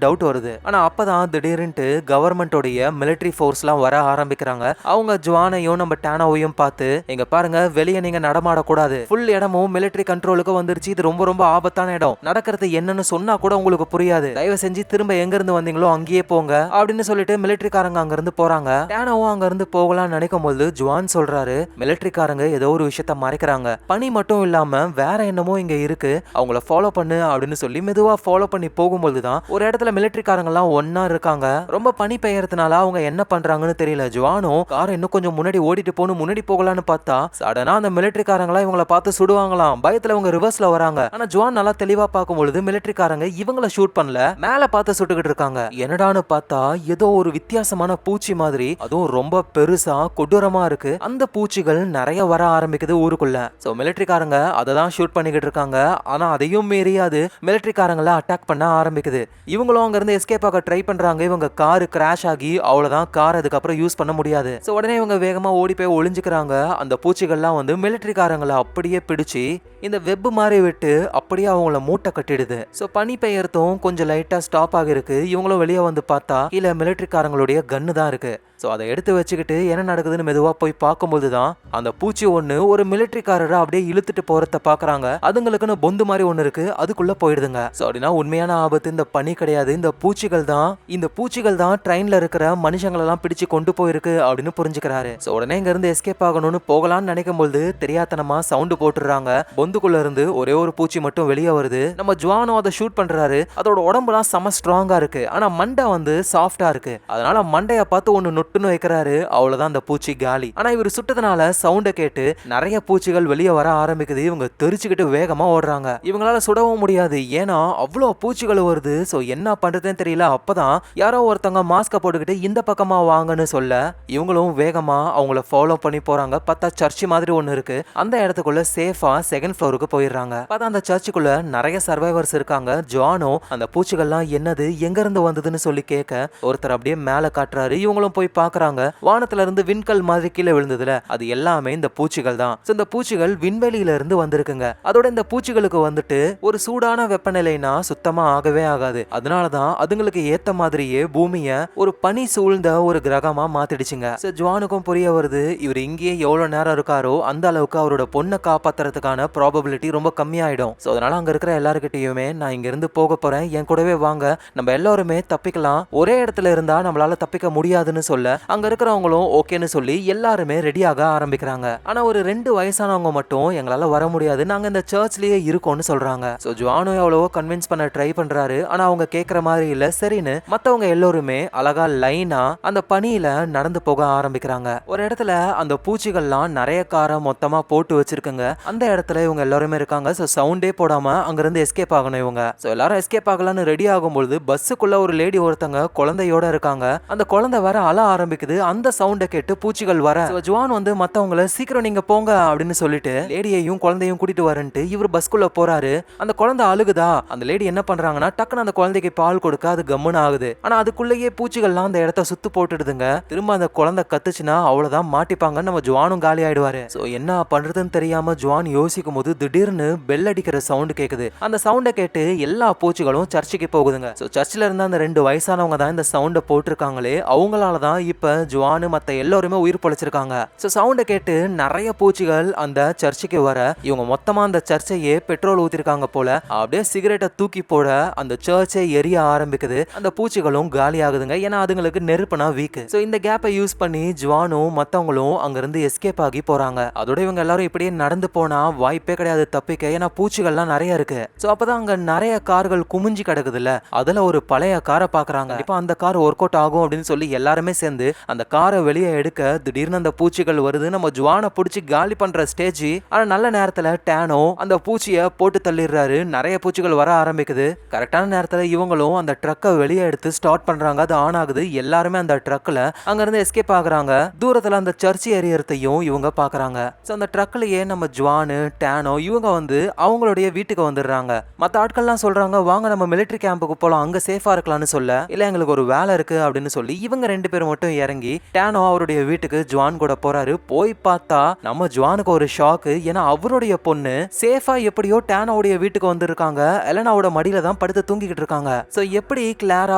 டவுட் வருது. ஆனா அப்பதான் திடீர்னு கவர்மெண்டோடைய மிலிட்டரி ஃபோர்ஸ் எல்லாம் வர ஆரம்பிக்கிறாங்க. அவங்க ஜுவானையும் நம்ம டேனோவையும் பார்த்து, எங்க பாருங்க வெளியே நீங்க நடமாடக்கூடாது, ஃபுல் இடமும் மிலிட்டரி கண்ட்ரோலுக்கு வந்துருச்சு, இது ரொம்ப ரொம்ப ஆபத்தான இடம், நடக்கிறது என்னன்னு சொன்னா கூட உங்களுக்கு புரியாது, தயவு செஞ்சு திரும்ப எங்க இருந்து வந்தீங்களோ அங்கேயே போங்க அப்படின்னு சொல்லிட்டு மிலிட்டரிக்காரங்க அங்க இருந்து போறாங்க. டேனோவும் அங்க இருந்து போகலாம்னு நினைக்கும் போது ஜுவான் சொல்றாரு, மிலிட்டரிக்காரங்க ஏதோ ஒரு விஷயத்த மறைக்கிறாங்க, பனி மட்டும் இல்லாம வேற என்னமோ இங்க இருக்கு, அவங்கள ஃபாலோ பண்ணு அப்படின்னு சொல்லி மெதுவா ஃபாலோ பண்ணி போகும்போது தான் ஒரு இடத்துல மிலிட்டரிக்காரங்க எல்லாம் ஒன்னா இருக்காங்க. ரொம்ப பனி பெய்யறதுனால அவங்க என்ன பண்றாங்கன்னு தெரியல. ஜுவானும் காரை இன்னும் கொஞ்சம் முன்னாடி ஓடிட்டு போகணும், முன்னாடி போகலான்னு பார்த்தா சடனா அந்த மிலிட்டரிக்காரங்களா இவங்களை பார்த்து சுடுவாங்களாம். பயத்துல அவங்க ரிவர்ஸ்ல வராங்க. ஆனா ஜுவான் நல்லா தெளிவா பார்க்கும்பொழுது மிலிட்டரிக்காரங்க இவங்கள ஷூட் பண்ணல, மேல பார்த்து சுட்டுக்கிட்டு இருக்காங்க. என்னடான்னு பார்த்தா ஏதோ ஒரு வித்தியாசமான பூச்சி மாதிரி, அதுவும் ரொம்ப பெருசா கொடூரமா இருக்கு. அந்த பூச்சிகள் நிறைய வர ஆரம்பிக்குது ஊருக்குள்ள. சோ மிலிட்டரிக்காரங்க அதை தான் ஷூட் பண்ணிக்கிட்டு இருக்காங்க. ஆனா அதையும் மீறி அது மிலிட்டரிக்காரங்கள அட்டாக் பண்ண ஆரம்பிக்குது. இவங்களும் அங்க இருந்து எஸ்கேப் ஆக ட்ரை பண்றாங்க. இவங்க கார் கிராஷ் ஆகி அவ்வளவுதான், கார் அதுக்கப்புறம் யூஸ் பண்ண முடியாது. சோ உடனே இவங்க வேகமா ஓடி போய் ஒளிஞ்சுக்கிறாங்க. அந்த பூச்சிகள்லாம் வந்து மிலிட்டரிக்காரங்களை அப்படியே பிடிச்சு இந்த வெப் மாதிரி விட்டு அப்படியே அவங்கள மூட்டை கட்டிடுது. சோ பனி பெய்யறதும் கொஞ்சம் லைட்டா ஸ்டாப் ஆகிருக்கு. இவங்களும் வெளியே வந்து பார்த்தா இல்ல மிலிட்டரிக்காரங்களுடைய கன்னு தான் இருக்கு. சோ அதை எடுத்து வச்சுக்கிட்டு என்ன நடக்குதுன்னு மெதுவா போய் பார்க்கும்போது தான் அந்த பூச்சி ஒண்ணு ஒரு மிலிட்டரிக்காரரை அப்படியே இழுத்துட்டு போறத பாக்குறாங்க. அதுங்களுக்குன்னு பொந்து மாதிரி ஒண்ணு இருக்கு, அதுக்குள்ள போயிடுதுங்க. சோ அப்படின்னா உண்மையான ஆபத்து இந்த பனி கிடையாது, இந்த பூச்சிகள் தான். இந்த பூச்சிகள் தான் ட்ரெயின்ல இருக்கிற மனுஷங்களெல்லாம் பிடிச்சு கொண்டு போயிருக்கு அப்படின்னு புரிஞ்சுக்கிறாரு. சோ உடனே இங்க இருந்து எஸ்கேப் ஆகணும்னு போகலாம்னு நினைக்கும் போது தெரியாதனமா சவுண்ட் போட்டுறாங்க. பொந்துக்குள்ள இருந்து ஒரே ஒரு பூச்சி மட்டும் வெளியே வருது. நம்ம ஜுவானோ அதை ஷூட் பண்றாரு. அதோட உடம்புலாம் செம ஸ்ட்ராங்கா இருக்கு, ஆனா மண்டை வந்து சாஃப்டா இருக்கு. அதனால மண்டைய பார்த்து ஒன்னு நொட்டுன்னு வைக்கிறாரு. அவ்வளவுதான், அந்த பூச்சி காலி. ஆனா இவர் சுட்டதுனால சவுண்ட கேட்டு நிறைய பூச்சிகள் வெளியே வர ஆரம்பிக்குது. இவங்க தெரிச்சுக்கிட்டு வேகமா ஓடுறாங்க. இவங்களால சுடவும் முடியாது, ஏன்னா அவ்வளவு பூச்சிகள் வருது. சோ என்ன பண்றதுன்னு தெரியல. அப்பதான் யாரோ ஒருத்தவங்க மாஸ்க போட்டுக்கிட்டு இந்த பக்கமா வாங்கன்னு சொல்ல இவங்களும் வேகமா அவங்கள ஃபாலோ பண்ணி போறாங்க. பார்த்தா சர்ச் மாதிரி ஒண்ணு இருக்கு. அந்த இடத்துக்குள்ள சேஃபா செகண்ட் ஃப்ளோருக்கு போயிடுறாங்க. பார்த்தா அந்த சர்ச்சுக்குள்ள நிறைய சர்வைவர்ஸ் இருக்காங்க. ஜானோ அந்த பூச்சிகள்லாம் என்னது, எங்க இருந்து வந்ததுன்னு சொல்லி கேட்க ஒருத்தர் அப்படியே மேல காட்டுறாரு. இவங்களும் போய் பாக்குறாங்க. வானத்துல இருந்து விண்கல் மாதிரி கீழே விழுந்ததுல அது எல்லாமே இந்த பூச்சிகள் தான். இந்த பூச்சிகள் விண்வெளியில இருந்து வந்திருக்குங்க. அதோட இந்த பூச்சிகளுக்கு வந்துட்டு ஒரு சூடான வெப்பநிலைனா சுத்தமா ஆகவே ஆகாது. அதனாலதான் அதுங்களுக்கு ஏத்த மாதிரியே பூமிய ஒரு பனி சூழ்ந்த ஒரு கிரகமா மாத்திடுச்சுங்க. ஜுவானுக்கும் புரிய வருது, இவர் இங்கேயே எவ்வளவு நேரம் இருக்காரோ அந்த அளவுக்கு அவரோட பொண்ணை காப்பாத்துறதுக்கான ப்ராபபிலிட்டி ரொம்ப கம்மியாயிடும். சோ அதனால அங்க இருக்கிற எல்லாருக்கிட்டையுமே நான் இங்க இருந்து போக போறேன், என் கூடவே வாங்க, நம்ம எல்லாருமே தப்பிக்கலாம், ஒரே இடத்துல இருந்தா நம்மளால தப்பிக்க முடியாதுன்னு சொல்ல அங்க இருக்கிறவங்களும் ஓகேன்னு சொல்லி எல்லாருமே ரெடியாக ஆரம்பிக்கிறாங்க. ஆனா ஒரு 2 வயசானவங்க மட்டும் எங்களால வர முடியாது, நாங்க இந்த சர்ச்லயே இருக்கோம்னு சொல்றாங்க. சோ ஜுவானோ எவ்வளவோ கன்வின்ஸ் பண்ண ட்ரை பண்றாரு. ஆனா அவங்க கேக்குற மாதிரி இல்ல. சரின்னு மத்தவங்க எல்லாருமே அழகா லைனா அந்த பனியில நடந்து போக ஆரம்பிக்கிறாங்க. ஒரு இடத்துல அந்த பூச்சிகள்லாம் நிறைய காரை மொத்தமா போட்டு வச்சிருக்குங்க. அந்த இடத்துல இவங்க எல்லாருமே இருக்காங்க. சோ சவுண்டே போடாம அங்க இருந்து எஸ்கேப் ஆகணும் இவங்க. சோ எல்லாரும் எஸ்கேப் ஆகலாம்னு ரெடி ஆகும்போது பஸ்ஸுக்குள்ள ஒரு லேடி ஒருத்தங்க குழந்தையோட இருக்காங்க. அந்த குழந்தை வர அழ ஆரம்பிக்குது. அந்த சவுண்ட கேட்டு பூச்சிகள் வர ஜுவான் வந்து மத்தவங்கள சீக்கிரம் நீங்க போங்க அப்படின்னு சொல்லிட்டு லேடியையும் குழந்தையும் கூட்டிட்டு வரன்ட்டு இவர் பஸ்குள்ள போறாரு. அந்த குழந்தை அழுகுதா. அந்த லேடி என்ன பண்றாங்கன்னா டக்குன்னு அந்த குழந்தைக்கு பால் கொடுக்க அது கம்முன்னு ஆகுது. ஆனா அதுக்குள்ளேயே பூச்சிகள்லாம் அந்த இடத்த சுத்து போட்டுடுதுங்க. திரும்ப அந்த குழந்தை கத்துச்சுன்னா அவ்வளவுதான், மாட்டிப்பாங்க, நம்ம ஜுவானும் காலி ஆயிடுவாரு. சோ என்ன பண்றதுன்னு தெரியாம ஜுவான் யோசிக்கும் போது திடீர்னு பெல் அடிக்கிற சவுண்ட் கேக்குது. அந்த சவுண்ட கேட்டு எல்லா பூச்சிகளும் சர்ச்சுக்கு போகுதுங்க. சோ சர்ச்சில் இருந்த அந்த 2 வயசானவங்க தான் இந்த சவுண்ட போட்டிருக்காங்களே, அவங்களாலதான் இப்ப ஜுவானு மத்த எல்லாருமே உயிர் பொழைச்சிருக்காங்க. சோ சவுண்ட கேட்டு நிறைய பூச்சிகள் அந்த சர்ச்சுக்கு வர இவங்க மொத்தமா அந்த சர்ச்சையே பெட்ரோல் ஊத்திருக்காங்க போல. அப்படியே சிகரெட்டை தூக்கி போட அந்த சர்ச்சை எரிய ஆரம்பிக்குது. அந்த பூச்சிகளும் காலி ஆகுதுங்க, ஏன்னா அதுங்களுக்கு நெருப்புனா வீக். சோ இந்த கேப்பை யூஸ் பண்ணி ஜுவானும் மத்தவங்களும் அங்க இருந்து எஸ்கேப் ஆகி போறாங்க. அதோட இவங்க எல்லாரும் இப்படியே நடந்து போனா வாய்ப்பே கிடையாது தப்பிக்க, ஏன்னா பூச்சிகள்லாம் நிறைய இருக்கு. சோ அப்பதான் அங்க நிறைய கார்கள் குமிஞ்சு கிடக்குதுல்ல, அதுல ஒரு பழைய காரை பாக்குறாங்க. இப்ப அந்த கார் ஒர்க் அவுட் ஆகும் அப்படின்னு சொல்லி எல்லாருமே சேர்ந்து அந்த காரை வெளியே எடுக்க திடீர்னு அந்த பூச்சிகள் வருது. நம்ம ஜுவானை பிடிச்சி காலி பண்ற ஸ்டேஜ். ஆனா நல்ல நேரத்துல டேனோ அந்த பூச்சிய போட்டு தள்ளிடுறாரு. நிறைய பூச்சிகள் வர ஆரம்பிக்குது. கரெக்டான நேரத்துல இவங்களும் அந்த ட்ரக்கை வெளியே எடுத்து ஸ்டார்ட் பண்றாங்க. அது ஆன் ஆகுது. எல்லாருமே அந்த ட்ரக்ல அங்க இருந்து எஸ்கேப் ஆகுறாங்க. தூரத்துல அந்த சர்ச் ஏரியறதையும் இவங்க பாக்குறாங்க. சோ அந்த ட்ரக்லயே நம்ம ஜுவானு டேனோ இவங்க வந்து அவங்களுடைய வீட்டுக்கு வந்துடுறாங்க. மத்த ஆட்கள்லாம் சொல்றாங்க வாங்க நம்ம மிலிட்டரி கேம்புக்கு போலாம், அங்க சேஃபா இருக்கலாம்னு சொல்ல இல்ல எங்களுக்கு ஒரு வேலை இருக்கு அப்படின்னு சொல்லி இவங்க 2 பேரும் மட்டும் இறங்கி டேனோ அவருடைய வீட்டுக்கு ஜுவான் கூட போறாரு. போய் பார்த்தா நம்ம ஜுவானுக்கு ஒரு ஷாக்கு. ஏன்னா அவருடைய பொண்ணு சேஃபா எப்படியோ டேனோடைய வீட்டுக்கு வந்திருக்காங்க. எலனாவோட மடியில தான் படுத்து தூங்கிக்கிட்டு இருக்காங்க. சோ எப்படி கிளாரா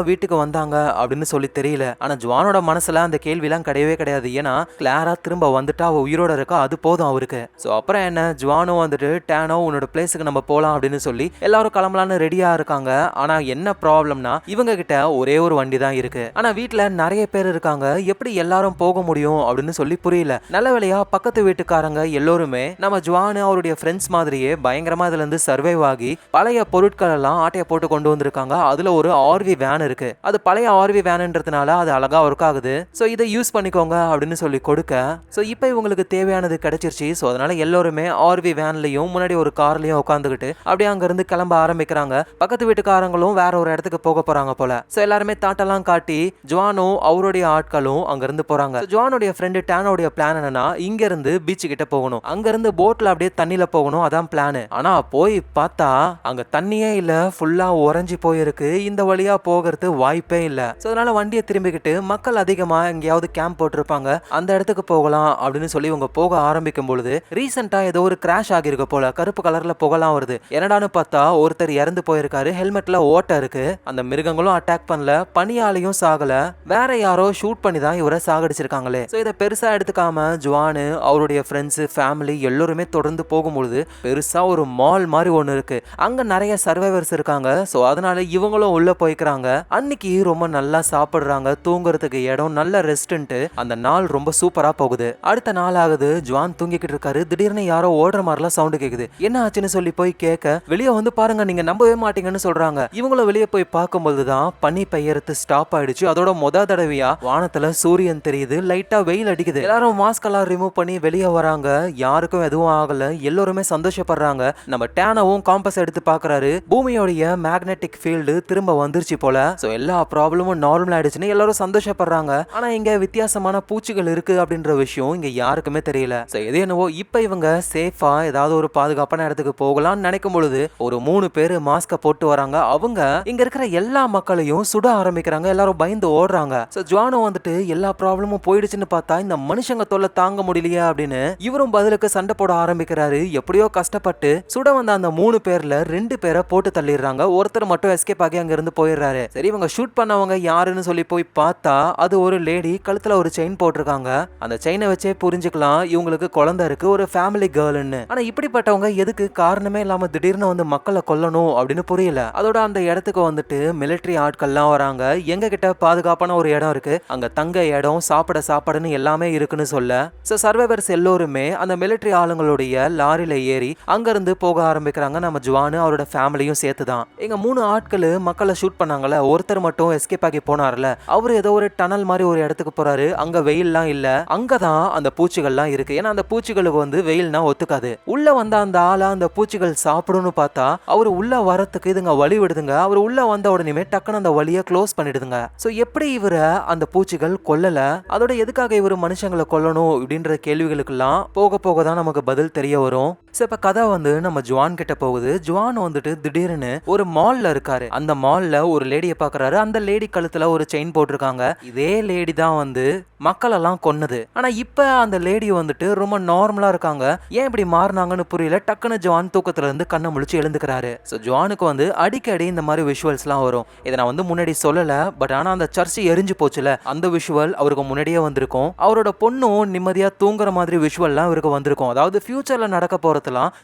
வீட்டுக்கு வந்தாங்க அப்படின்னு சொல்லி தெரியல. ஆனா ஜுவானோட மனசுல அந்த கேள்விலாம் கிடையவே கிடையாது. ஏன்னா கிளாரா திரும்ப வந்துட்டா அவ உயிரோட இருக்கா, அது போதும் அவருக்கு. சோ அப்புறம் என்ன, ஜுவானோ வந்துட்டு டேனோ உன்னோட பிளேஸுக்கு நம்ம போலாம் அப்படின்னு சொல்லி எல்லாரும் கிளம்பலான்னு ரெடியா இருக்காங்க. ஆனா என்ன ப்ராப்ளம்னா இவங்க கிட்ட ஒரே ஒரு வண்டி தான் இருக்கு. ஆனா வீட்டுல நிறைய பேர் இருக்காங்க, எப்படி எல்லாரும் போக முடியும் அப்படின்னு சொல்லி புரியல. நல்ல வேளையா பக்கத்து வீட்டுக்காரங்க எல்லோருமே நம்ம ஜுவானு அவருடைய ஃப்ரெண்ட்ஸ் மாதிரியே பயங்கரமா இதுல இருந்து சர்வைவ் ஆகி பழைய பொருட்கள் எல்லாம் ஆட்டைய போட்டு கொண்டு வந்திருக்காங்க. அதுல ஒரு ஆர்வி வேன் இருக்கு. அது பழைய ஆர்வி வேன்ன்றதுனால அது அழகா ஒர்க் ஆகுது. சோ இதை யூஸ் பண்ணிக்கோங்க அப்படின்னு சொல்லி கொடுக்க சோ இப்போ இவங்களுக்கு தேவையானது கிடைச்சிருச்சு. சோ அதனால எல்லாருமே ஆர்வி வேன்லயும் முன்னாடி ஒரு கார்லயும் உட்காந்துக்கிட்டு அப்படியே அங்க இருந்து கிளம்ப ஆரம்பிக்கிறாங்க. பக்கத்து வீட்டுக்காரங்களும் வேற ஒரு இடத்துக்கு போக போறாங்க போல. சோ எல்லாருமே தாட்டெல்லாம் காட்டி ஜுவானோ அவருடைய ஆட்களும் அங்க இருந்து போறாங்க. ஜானுடைய ஃப்ரெண்டு டானோடைய பிளான் என்னன்னா இங்க இருந்து பீச் கிட்ட போகணும், அங்க இருந்து போட்ல அப்படியே தண்ணியில போகணும், அதான் பிளான். ஆனா போய் பார்த்தா அங்க தண்ணியே இல்ல, ஃபுல்லா உறைஞ்சி போயிருக்கு. இந்த வழியா போகிறது வாய்ப்பே இல்ல. சோ அதனால வண்டியை திரும்பிக்கிட்டு மக்கள் அதிகமா எங்கேயாவது கேம்ப் போட்டிருப்பாங்க அந்த இடத்துக்கு போகலாம் அப்படின்னு சொல்லி இவங்க போக ஆரம்பிக்கும் பொழுது ரீசெண்டா ஏதோ ஒரு கிராஷ் ஆகிருக்கு போல, கருப்பு கலர்ல புகலாம் வருது. என்னடான்னு பார்த்தா ஒருத்தர் இறந்து போயிருக்காரு, ஹெல்மெட்ல ஓட்ட இருக்கு. அந்த மிருகங்களும் அட்டாக் பண்ணல, பனியாலையும் சாகல, வேற யாரோ ஷூட் பண்ணி தான் இவரை சாகடிச்சிருக்காங்களே. சோ இதை பெருசா எடுத்துக்காம ஜுவானு அவருடைய ஃப்ரெண்ட்ஸ் ஃபேமிலி எல்லாருமே தொடர்ந்து போகும்பொழுது பெருசா ஒரு மால் மாதிரி ஒண்ணு இருக்கு, அங்க நிறைய சர்வைவர்ஸ் இருக்காங்க. சோ அதனால இவங்களும் உள்ள போய்க்கிறாங்க. அன்னைக்கு ரொம்ப நல்லா சாப்பிடுறாங்க, தூங்குறதுக்கு இடம், நல்ல ரெஸ்டன்ட். அந்த நாள் ரொம்ப சூப்பரா போகுது. அடுத்த நாள் ஆகுது, ஜுவான் தூங்கிக்கிட்டு இருக்காரு. திடீர்னு யாரோ ஓடுற மாதிரிலாம் சவுண்ட் கேக்குது. என்ன ஆச்சுன்னு சொல்லி போய் கேட்க வெளியே வந்து பாருங்க, நீங்க நம்பவே மாட்டீங்கன்னு சொல்றாங்க. இவங்களும் வெளியே போய் பார்க்கும்போதுதான் பனி பெய்யறது ஸ்டாப் ஆயிடுச்சு. அதோட தடவையா வானத்துல சூரியன் தெரியுது, லைட்டா வெயில் அடிக்குது. எல்லாரும் மாஸ்க் எல்லாம் ரிமூவ் பண்ணி வெளியே வராங்க. யாருக்கும் எதுவும் ஆகல, எல்லாருமே சந்தோஷப்படுறாங்க. நம்ம டேனவும் காம்பஸ் எடுத்து பாக்குறாரு, பூமியோடைய மேக்னெட்டிக் ஃபீல்டு திரும்ப வந்துருச்சு போல. சோ எல்லா ப்ராப்ளமும் நார்மல் ஆயிடுச்சுன்னு எல்லாரும் சந்தோஷப்படுறாங்க. ஆனா இங்க வித்தியாசமான பூச்சிகள் இருக்கு அப்படின்ற விஷயம் இங்க யாருக்குமே தெரியல. சோ எது என்னவோ இப்ப இவங்க சேஃபா ஏதாவது ஒரு பாதுகாப்பான இடத்துக்கு போகலாம்னு நினைக்கும் பொழுது ஒரு 3 பேரு மாஸ்க போட்டு வராங்க. அவங்க இங்க இருக்கிற எல்லா மக்களையும் சுட ஆரம்பிக்கிறாங்க. எல்லாரும் பயந்து ஓடுறாங்க. சோ ஜுவானோ வந்துட்டு எல்லா ப்ராப்ளமும் போயிடுச்சுன்னு பார்த்தா இந்த மனுஷங்க தொல்லை தாங்க முடியலையா அப்படின்னு இவரும் பதிலுக்கு சண்டை போட ஆரம்பிக்கிறாரு. எப்படியோ கஷ்டப்பட்டு சுட வந்த அந்த 3 பேர்ல 2 பேரை போட்டு தள்ளிடுறாங்க. ஒருத்தர் மட்டும் எஸ்கேப் ஆகி அங்க இருந்து போயிடுறாரு. சரி, இவங்க ஷூட் பண்ணவங்க யாருன்னு சொல்லி போய் பார்த்தா அது ஒரு லேடி, கழுத்துல ஒரு செயின் போட்டிருக்காங்க. அந்த செயினை வச்சே புரிஞ்சுக்கலாம் இவங்களுக்கு குழந்தை இருக்கு, ஒரு ஃபேமிலி கேர்ள்னு. ஆனா இப்படிப்பட்டவங்க எதுக்கு காரணமே இல்லாம திடீர்னு வந்து மக்களை கொல்லணும் அப்படின்னு புரியல. அதோட அந்த இடத்துக்கு வந்துட்டு மிலிட்டரி ஆட்கள்லாம் வராங்க. எங்க கிட்ட பாதுகாப்பான ஒரு இடம் இருக்கு, அங்க தங்க இடம், சாப்பிட சாப்பாடுன்னு எல்லாமே இருக்குன்னு சொல்ல சோ சர்வைவர்ஸ் எல்லோருமே அந்த மிலிட்டரி ஆளுங்களுடைய லாரியில ஏறி அங்க இருந்து போக ஆரம்பிக்கிறாங்க. நம்ம ஜுவானு அவரோட ஃபேமிலியும் சேர்த்துதான். எங்க 3 ஆட்கள் மக்களை ஷூட் பண்ணாங்கல்ல, ஒருத்தர் மட்டும் எஸ்கேப் ஆகி போனார்ல, அவரு ஏதோ ஒரு டனல் மாதிரி ஒரு இடத்துக்கு போறாரு. அங்க வெயில்லாம் இல்ல, அங்கதான் அந்த பூச்சிகள்லாம் இருக்கு. ஏன்னா அந்த பூச்சிகளுக்கு வந்து வெயில்னா ஒத்துக்காது. உள்ள வந்த அந்த ஆளா அந்த பூச்சிகள் சாப்பிடும்னு பார்த்தா அவரு உள்ள வரத்துக்கு இதுங்க வழி விடுதுங்க. அவர் உள்ள வந்த உடனே டக்குன்னு அந்த வழியை க்ளோஸ் பண்ணிடுதுங்க. சோ எப்படி இவரை அந்த பூச்சிகள் கொல்லல, அதோட எதுக்காக இவரு மனுஷங்களை கொல்லணும் அப்படின்ற கேள்விகளுக்கெல்லாம் போக போக தான் நமக்கு பதில் தெரிய வரும். சோ இப்ப கதை வந்து நம்ம ஜுவான் கிட்ட போகுது. ஜுவான் வந்துட்டு திடீர்னு ஒரு மால்ல இருக்காரு. அந்த மால்ல ஒரு லேடியை பாக்குறாரு. அந்த லேடி கழுத்துல ஒரு செயின் போட்டிருக்காங்க. இதே லேடி தான் வந்து மக்கள் எல்லாம் கொன்னது. ஆனா இப்ப அந்த லேடி வந்துட்டு ரொம்ப நார்மலா இருக்காங்க. ஏன் இப்படி மாறினாங்கன்னு புரியல. டக்குன்னு ஜுவான் தூக்கத்துல இருந்து கண்ணை முழிச்சு எழுந்துக்கிறாரு. சோ ஜுவானுக்கு வந்து அடிக்கடி இந்த மாதிரி விஷுவல்ஸ் எல்லாம் வரும். இதை நான் வந்து முன்னாடி சொல்லல, பட் ஆனா அந்த சர்ச் எரிஞ்சு போச்சுல, அந்த விஷுவல் அவருக்கு முன்னாடியே வந்திருக்கும். அவரோட பொண்ணும் நிம்மதியா தூங்குற மாதிரி விஷுவல்லாம் இவருக்கு வந்திருக்கும். அதாவது ஃபியூச்சர்ல நடக்க போறதெல்லாம்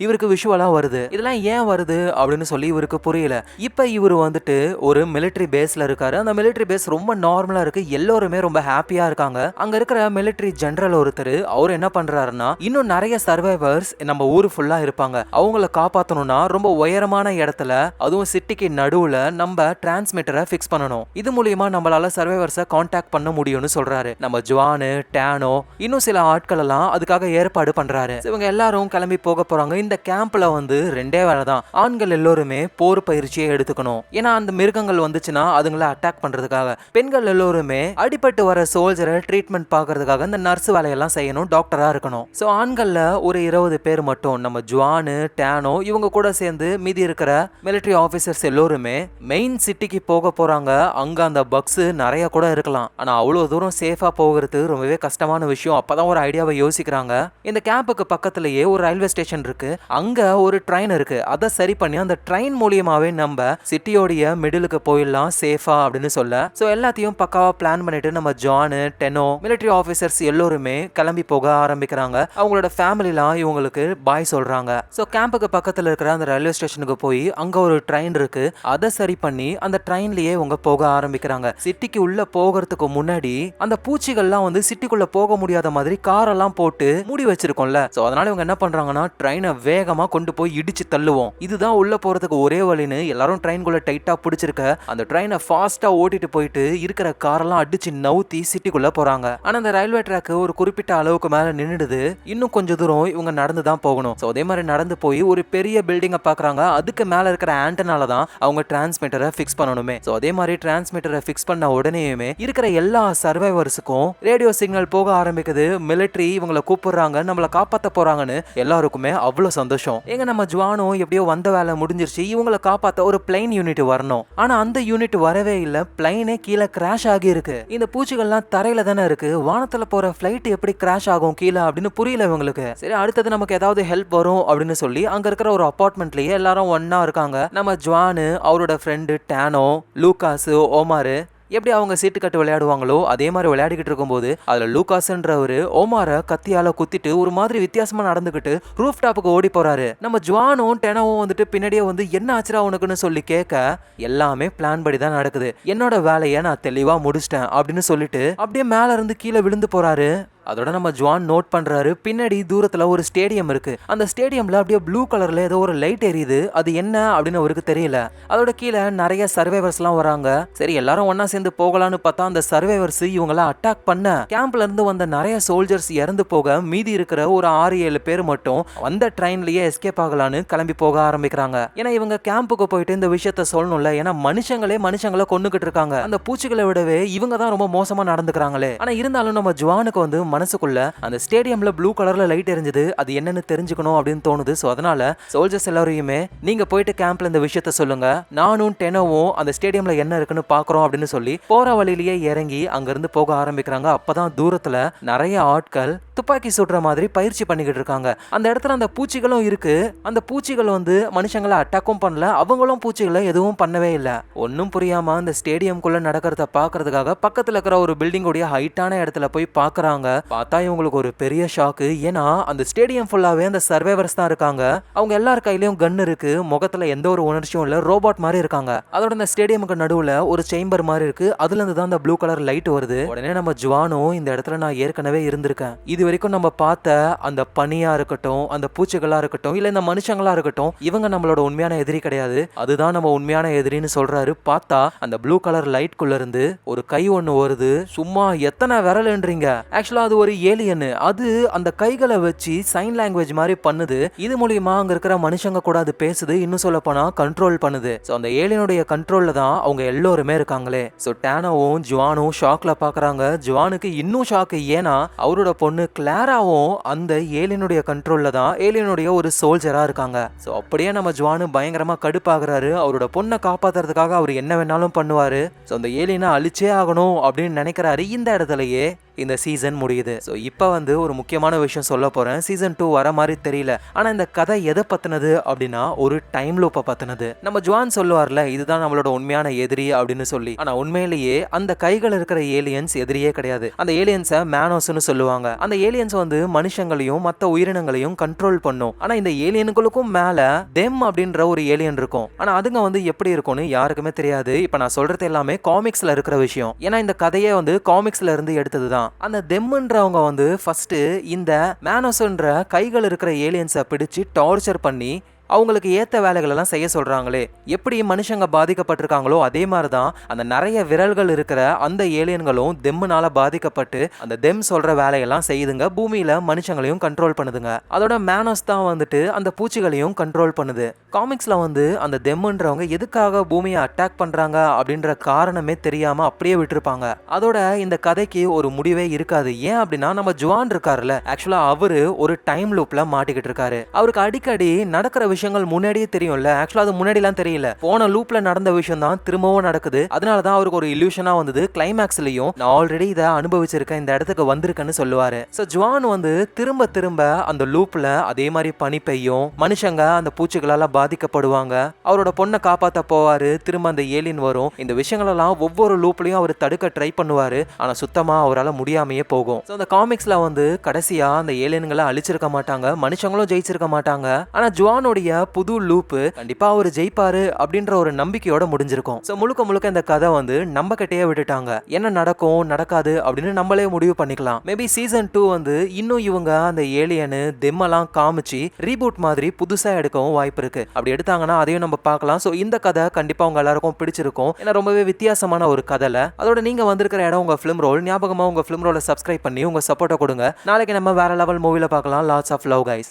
இவருக்கு விஷுவலா வருது. இதெல்லாம் ஏன் வருது அப்படின்னு சொல்லி இவருக்கு புரியல. இப்ப இவர் வந்துட்டு ஒரு மிலிட்டரி பேஸ்ல இருக்காரு. அந்த மிலிட்டரி பேஸ் ரொம்ப நார்மலா இருக்கு. எல்லாருமே ரொம்ப ஹாப்பியா இருக்காங்க. அங்க இருக்கிற மிலிட்டரி ஜெனரல் ஒருத்தர் அவர் என்ன பண்றாருன்னா, இன்னும் நிறைய சர்வைவர்ஸ் நம்ம ஊரு ஃபுல்லா இருப்பாங்க, அவங்கள காப்பாத்தணும்னா ரொம்ப உயரமான இடத்துல, அதுவும் சிட்டிக்கு நடுவுல நம்ம டிரான்ஸ்மிட்டரை ஃபிக்ஸ் பண்ணணும். இது மூலியமா நம்மளால சர்வைவர்ஸை கான்டாக்ட் பண்ண முடியும்னு சொல்றாரு. நம்ம ஜுவானு, டேனோ, இன்னும் சில ஆட்கள் எல்லாம் அதுக்காக ஏற்பாடு பண்றாரு. இவங்க எல்லாரும் கிளம்பி போக போறாங்க. இந்த கேம்ப்ல வந்து 2 வேலை தான். ஆண்கள் எல்லோருமே போர் பயிற்சியை எடுத்துக்கணும். ஏன்னா அந்த மிருகங்கள் வந்துச்சுன்னா அதுங்களை அட்டாக் பண்றதுக்காக. பெண்கள் எல்லோருமே அடிபட்டு வர சோல்ஜரை ட்ரீட்மெண்ட் பாக்குறதுக்காக இந்த நர்ஸ் வேலையெல்லாம் செய்யணும், டாக்டரா இருக்கணும். சோ ஆண்கள்ல ஒரு 20 பேர் மட்டும் நம்ம ஜுவானு, டேனோ இவங்க கூட சேர்ந்து மீதி இருக்கிற மிலிட்டரி ஆபீசர்ஸ் எல்லோருமே மெயின் சிட்டிக்கு போக போறாங்க. அங்க அந்த பக்ஸ் நிறைய கூட இருக்கலாம். ஆனா அவ்வளவு தூரம் சேஃபா போகிறது ரொம்பவே கஷ்டமான விஷயம். அப்பதான் ஒரு ஐடியாவை யோசிக்கிறாங்க. இந்த கேம்புக்கு பக்கத்திலேயே ஒரு ரயில்வே ஸ்டேஷன் இருக்கு. அங்க ஒரு ட்ரெயின் இருக்கு. அதை சரி பண்ணி அந்த ட்ரெயின் மூலியமாவே நம்ம சிட்டியோடைய மிடிலுக்கு போயிடலாம் சேஃபா அப்படின்னு சொல்ல சோ எல்லாத்தையும் பக்காவா பிளான் பண்ணிட்டு நம்ம ஜானு, டெனோ, மிலிட்டரி ஆபீசர்ஸ் எல்லோருமே கிளம்பி போக ஆரம்பிக்கிறாங்க. அவங்களோட ஃபேமிலிலாம் இவங்களுக்கு பாய் சொல்றாங்க. சோ கேம்புக்கு பக்கத்துல இருக்கிற அந்த ரயில்வே ஸ்டேஷனுக்கு போய் அங்க ஒரு ட்ரெயின் இருக்கு. அதை சரி பண்ணி அந்த ட்ரெயின்லயே இவங்க போக ஆரம்பிக்கிறாங்க. சிட்டிக்கு உள்ள போகிறதுக்கு முன்னாடி அந்த பூச்சிகள்லாம் வந்து சிட்டிக்குள்ள போக முடியாத மாதிரி காரெல்லாம் போட்டு மூடி வச்சிருக்கோம்ல. சோ அதனால இவங்க என்ன பண்றாங்கன்னா ட்ரெயினை வேகமா கொண்டு போய் இடிச்சு தள்ளுவோம். இதுதான் உள்ள போறதுக்கு ஒரே வழின்னு எல்லாரும் ட்ரெயின்குள்ள டைட்டா பிடிச்சிருக்க அந்த ட்ரெயினை ஃபாஸ்டா ஓட்டிட்டு போயிட்டு இருக்கிற காரெல்லாம் அடிச்சு நவுத்தி சிட்டிக்குள்ள போறாங்க. ஆனா அந்த ரயில்வே ட்ராக் ஒரு குறிப்பிட்ட அளவுக்கு மேல நின்னுடுது. இன்னும் கொஞ்சம் தூரம் இவங்க நடந்து தான் போகணும். சோ அதே மாதிரி நடந்து போய் ஒரு பெரிய பில்டிங்கை பாக்குறாங்க. அதுக்கு மேல இருக்கிற ஆண்டனால தான் அவங்க டிரான்ஸ்மிட்டரை ஃபிக்ஸ் பண்ணணுமே. சோ அதே மாதிரி டிரான்ஸ்மிட்டரை ஃபிக்ஸ் பண்ண உடனேயுமே இருக்கிற எல்லா சர்வைவர்ஸுக்கும் ரேடியோ சிக்னல் போக ஆரம்பிக்குது. மிலிட்டரி இவங்களை கூப்பிடுறாங்க, நம்மளை காப்பாத்த போறாங்கன்னு எல்லாருக்குமே அவ்வளவு சந்தோஷம். எங்க நம்ம ஜுவானும் எப்படியோ வந்த வேலை முடிஞ்சிருச்சு, இவங்களை காப்பாத்த ஒரு பிளைன் யூனிட் வரணும். ஆனா அந்த யூனிட் வரவே இல்ல. பிளைனே கீழே கிராஷ் ஆகி இருக்கு. இந்த பூச்சிகள்லாம் தரையில தானே இருக்கு, வானத்துல போற பிளைட் எப்படி கிராஷ் ஆகும் கீழே அப்படின்னு புரியல இவங்களுக்கு. சரி, அடுத்தது நமக்கு ஏதாவது ஹெல்ப் வரும் அப்படின்னு சொல்லி அங்க இருக்கிற ஒரு அபார்ட்மெண்ட்லயே எல்லாரும் ஒன்னா இருக்காங்க. நம்ம ஜுவானு, அவரோட ஃப்ரெண்டு டானோ, லூகாஸ், ஓமாரு எப்படி அவங்க சீட்டு கட்டு விளையாடுவாங்களோ அதே மாதிரி விளையாடிக்கிட்டு இருக்கும்போது அதுல லூகாஸ்ன்றவரு ஓமார கத்தியால குத்திட்டு ஒரு மாதிரி வித்தியாசமா நடந்துகிட்டு ரூஃப் டாப்புக்கு ஓடி போறாரு. நம்ம ஜுவானும் டெனோவும் வந்துட்டு பின்னாடியே வந்து என்ன ஆச்சுரா உனக்குன்னு சொல்லி கேட்க எல்லாமே பிளான் படி தான் நடக்குது, என்னோட வேலையை நான் தெளிவா முடிச்சிட்டேன் அப்படின்னு சொல்லிட்டு அப்படியே மேல இருந்து கீழே விழுந்து போறாரு. அதோட நம்ம ஜுவான் நோட் பண்றாரு, பின்னாடி தூரத்துல ஒரு ஸ்டேடியம் இருக்கு. அந்த ஸ்டேடியம்ல அப்படியே ப்ளூ கலர்ல ஏதோ ஒரு லைட் எரியுது. அது என்ன அப்படின்னு அவருக்கு தெரியல. அதோட கீழே நிறைய சர்வைவர்ஸ் எல்லாம் வராங்க. சரி, எல்லாரும் ஒன்னா சேர்ந்து போகலான்னு பார்த்தா அந்த சர்வைவர்ஸ் இவங்கள அட்டாக் பண்ண கேம்ப்ல இருந்து வந்த நிறைய சோல்ஜர்ஸ் இறந்து போக மீதி இருக்கிற ஒரு 6-7 பேர் மட்டும் வந்த ட்ரெயின்லயே எஸ்கேப் ஆகலான்னு கிளம்பி போக ஆரம்பிக்கிறாங்க. ஏன்னா இவங்க கேம்புக்கு போயிட்டு இந்த விஷயத்த சொல்லணும்ல, ஏன்னா மனுஷங்களை கொன்னுகிட்டு இருக்காங்க. அந்த பூச்சிகளை விடவே இவங்க தான் ரொம்ப மோசமா நடந்துக்கிறாங்களே. ஆனா இருந்தாலும் நம்ம ஜுவானுக்கு வந்து மனசுக்குள்ள அந்த ஸ்டேடியம்ல ப்ளூ கலர்ல லைட் எரிஞ்சது, அது என்னன்னு தெரிஞ்சுக்கணும் அப்படின்னு தோணுது. சோ அதனால சோல்ஜர்ஸ் எல்லாரையுமே நீங்க போயிட்டு கேம்ப்ல இந்த விஷயத்த சொல்லுங்க, நானும் டெனோவும் அந்த ஸ்டேடியம்ல என்ன இருக்குன்னு பாக்குறோம் அப்படின்னு சொல்லி போற வழியிலேயே இறங்கி அங்க இருந்து போக ஆரம்பிக்கிறாங்க. அப்பதான் தூரத்துல நிறைய ஆட்கள் துப்பாக்கி சுடுற மாதிரி பயிற்சி பண்ணிக்கிட்டு இருக்காங்க. அந்த இடத்துல அந்த பூச்சிகளும் இருக்கு. அந்த பூச்சிகள் வந்து மனுஷங்களை அட்டாக்கும் பண்ணல, அவங்களும் பூச்சிகளை எதுவும் பண்ணவே இல்லை. ஒன்னும் புரியாம அந்த ஸ்டேடியம்குள்ள நடக்கிறத பாக்குறதுக்காக பக்கத்துல இருக்கிற ஒரு பில்டிங் உடைய ஹைட்டான இடத்துல போய் பாக்குறாங்க. பார்த்தா இவங்களுக்கு ஒரு பெரிய ஷாக்கு. ஏன்னா அந்த ஸ்டேடியம் ஃபுல்லாவே அந்த சர்வைவர்ஸ் தான் இருக்காங்க. அவங்க எல்லார் கையிலயும் கன் இருக்கு, முகத்துல எந்த ஒரு உணர்ச்சியும் இல்ல, ரோபோட் மாதிரி இருக்காங்க. அதோட அந்த ஸ்டேடியமுக்கு நடுவுல ஒரு சேம்பர் மாதிரி இருக்கு, அதுல இருந்து தான் அந்த ப்ளூ கலர் லைட் வருது. உடனே நம்ம ஜுவானும் இந்த இடத்துல நான் ஏற்கனவே இருந்திருக்கேன், இது வரைக்கும் நம்ம பார்த்த அந்த பனியா இருக்கட்டும், அந்த பூச்சிகளா இருக்கட்டும், இல்ல இந்த மனுஷங்களா இருக்கட்டும், இவங்க நம்மளோட உண்மையான எதிரி கிடையாது, அதுதான் நம்ம உண்மையான எதிரின்னு சொல்றாரு. பார்த்தா அந்த ப்ளூ கலர் லைட் குள்ள இருந்து ஒரு கை ஒண்ணு வருது. சும்மா எத்தனை விரல்ன்றீங்க, ஆக்சுவலா அது ஒரு ஏலியன். அது அந்த கைகளை வச்சு சைன் லாங்குவேஜ் மாதிரி பண்ணுது. இது மூலியமா அங்க இருக்கிற மனுஷங்க கூட அது பேசுது. இன்னும் சொல்ல போனா கண்ட்ரோல் பண்ணுது. சோ அந்த ஏலியனுடைய கண்ட்ரோல்ல தான் அவங்க எல்லாருமே இருக்காங்களே. சோ டானோவும் ஜுவானும் ஷாக்ல பாக்குறாங்க. ஜுவானுக்கு இன்னும் ஷாக், ஏன்னா அவரோட பொண்ணு கிளாராவும் அந்த ஏலியனுடைய கண்ட்ரோல்ல தான் ஏலியனுடைய ஒரு சோல்ஜரா இருக்காங்க. சோ அப்படியே நம்ம ஜுவானு பயங்கரமா கடுப்பாகிறாரு. அவரோட பொண்ணை காப்பாத்துறதுக்காக அவர் என்ன வேணாலும் பண்ணுவாரு. சோ அந்த ஏலியனை அழிச்சே ஆகணும் அப்படின்னு நினைக்கிறாரு. இந்த இடத்துலயே இந்த சீசன் முடியுது. ஸோ இப்போ வந்து ஒரு முக்கியமான விஷயம் சொல்ல போறேன். சீசன் 2 வர மாதிரி தெரியல, ஆனா இந்த கதை எதை பத்தினது அப்படின்னா ஒரு டைம் லூப்பை பத்தினது. நம்ம ஜுவான் சொல்லுவார்ல, இதுதான் நம்மளோட உண்மையான எதிரி அப்படின்னு சொல்லி. ஆனா உண்மையிலேயே அந்த கைகள் இருக்கிற ஏலியன்ஸ் எதிரியே கிடையாது. அந்த ஏலியன்ஸை மேனோஸ்னு சொல்லுவாங்க. அந்த ஏலியன்ஸ் வந்து மனுஷங்களையும் மற்ற உயிரினங்களையும் கண்ட்ரோல் பண்ணும். ஆனா இந்த ஏலியனுங்களுக்கும் மேல தெம் அப்படின்ற ஒரு ஏலியன் இருக்கும். ஆனா அதுங்க வந்து எப்படி இருக்கும்னு யாருக்குமே தெரியாது. இப்ப நான் சொல்றது எல்லாமே காமிக்ஸ்ல இருக்கிற விஷயம். ஏன்னா இந்த கதையே வந்து காமிக்ஸ்ல இருந்து எடுத்ததுதான். அந்த தெம்ன்றவங்க வந்து ஃபர்ஸ்ட் இந்த மேனோஸ்ன்ற கைகள் இருக்கிற ஏலியன்ஸை பிடிச்சு டார்ச்சர் பண்ணி அவங்களுக்கு ஏத்த வேலைகள் எல்லாம் செய்ய சொல்றாங்களே. எப்படி மனுஷங்க பாதிக்கப்பட்டிருக்காங்களோ அதே மாதிரிதான் அந்த நிறைய விரல்கள் இருக்கிற அந்த ஏலியன்களும் தெம்முனால பாதிக்கப்பட்டு அந்த தெம் சொல்ற வேலையெல்லாம் செய்யுதுங்க. பூமியில மனுஷங்களையும் கண்ட்ரோல் பண்ணுதுங்க. அதோட மேனோஸ் தான் வந்துட்டு அந்த பூச்சிகளையும் கண்ட்ரோல் பண்ணுது. காமிக்ஸ்ல வந்து அந்த தெம்முன்றவங்க எதுக்காக பூமியை அட்டாக் பண்றாங்க அப்படின்ற காரணமே தெரியாம அப்படியே விட்டுருப்பாங்க. அதோட இந்த கதைக்கு ஒரு முடிவே இருக்காது. ஏன் அப்படின்னா நம்ம ஜுவான் இருக்காருல்ல, ஆக்சுவலா அவரு ஒரு டைம் லூப்ல மாட்டிக்கிட்டு இருக்காரு. அவருக்கு அடிக்கடி நடக்கிற விஷயங்கள் முன்னாடியே தெரியும்ல, ஆக்சுவலா அது முன்னாடிலாம் தெரியல, போன லூப்ல நடந்த விஷயம் தான் திரும்பவும் நடக்குது. அதனாலதான் அவருக்கு ஒரு இல்யூஷனா வந்தது. கிளைமேக்ஸ்லயும் நான் ஆல்ரெடி இதை அனுபவிச்சிருக்கேன், இந்த இடத்துக்கு வந்திருக்கேன்னு சொல்லுவாரு. சோ ஜுவான் வந்து திரும்ப திரும்ப அந்த லூப்ல அதே மாதிரி பனி பெய்யும், மனுஷங்க அந்த பூச்சிகளால பாதிக்கப்படுவாங்க, அவரோட பொண்ணை காப்பாத்த போவாரு, திரும்ப அந்த ஏலியன் வரும். இந்த விஷயங்கள் எல்லாம் ஒவ்வொரு லூப்லயும் அவர் தடுக்க ட்ரை பண்ணுவாரு. ஆனா சுத்தமா அவரால் முடியாமையே போகும். அந்த காமிக்ஸ்ல வந்து கடைசியா அந்த ஏலியன்களை அழிச்சிருக்க மாட்டாங்க, மனுஷங்களும் ஜெயிச்சிருக்க மாட்டாங்க. ஆனா ஜுவானுடைய கதையுடைய புது லூப் கண்டிப்பா அவர் ஜெயிப்பாரு அப்படின்ற ஒரு நம்பிக்கையோட முடிஞ்சிருக்கும். சோ முழுக்க முழுக்க இந்த கதை வந்து நம்ம கிட்டயே விட்டுட்டாங்க. என்ன நடக்கும் நடக்காது அப்படின்னு நம்மளே முடிவு பண்ணிக்கலாம். மேபி சீசன் 2 வந்து இன்னும் இவங்க அந்த ஏலியனு தெம்மெல்லாம் காமிச்சு ரீபூட் மாதிரி புதுசா எடுக்கவும் வாய்ப்பு இருக்கு. அப்படி எடுத்தாங்கன்னா அதையும் நம்ம பார்க்கலாம். சோ இந்த கதை கண்டிப்பா உங்க எல்லாருக்கும் பிடிச்சிருக்கும். ஏன்னா ரொம்பவே வித்தியாசமான ஒரு கதைல. அதோட நீங்க வந்திருக்கிற இடம் உங்க ஃபிலிம் ரோல். ஞாபகமா உங்க ஃபிலிம் ரோலை சப்ஸ்கிரைப் பண்ணி உங்க சப்போர்ட்டை கொடுங்க. நாளைக்கு நம்ம வேற லெவல் மூவில பார்க்கலாம். Lots of love guys.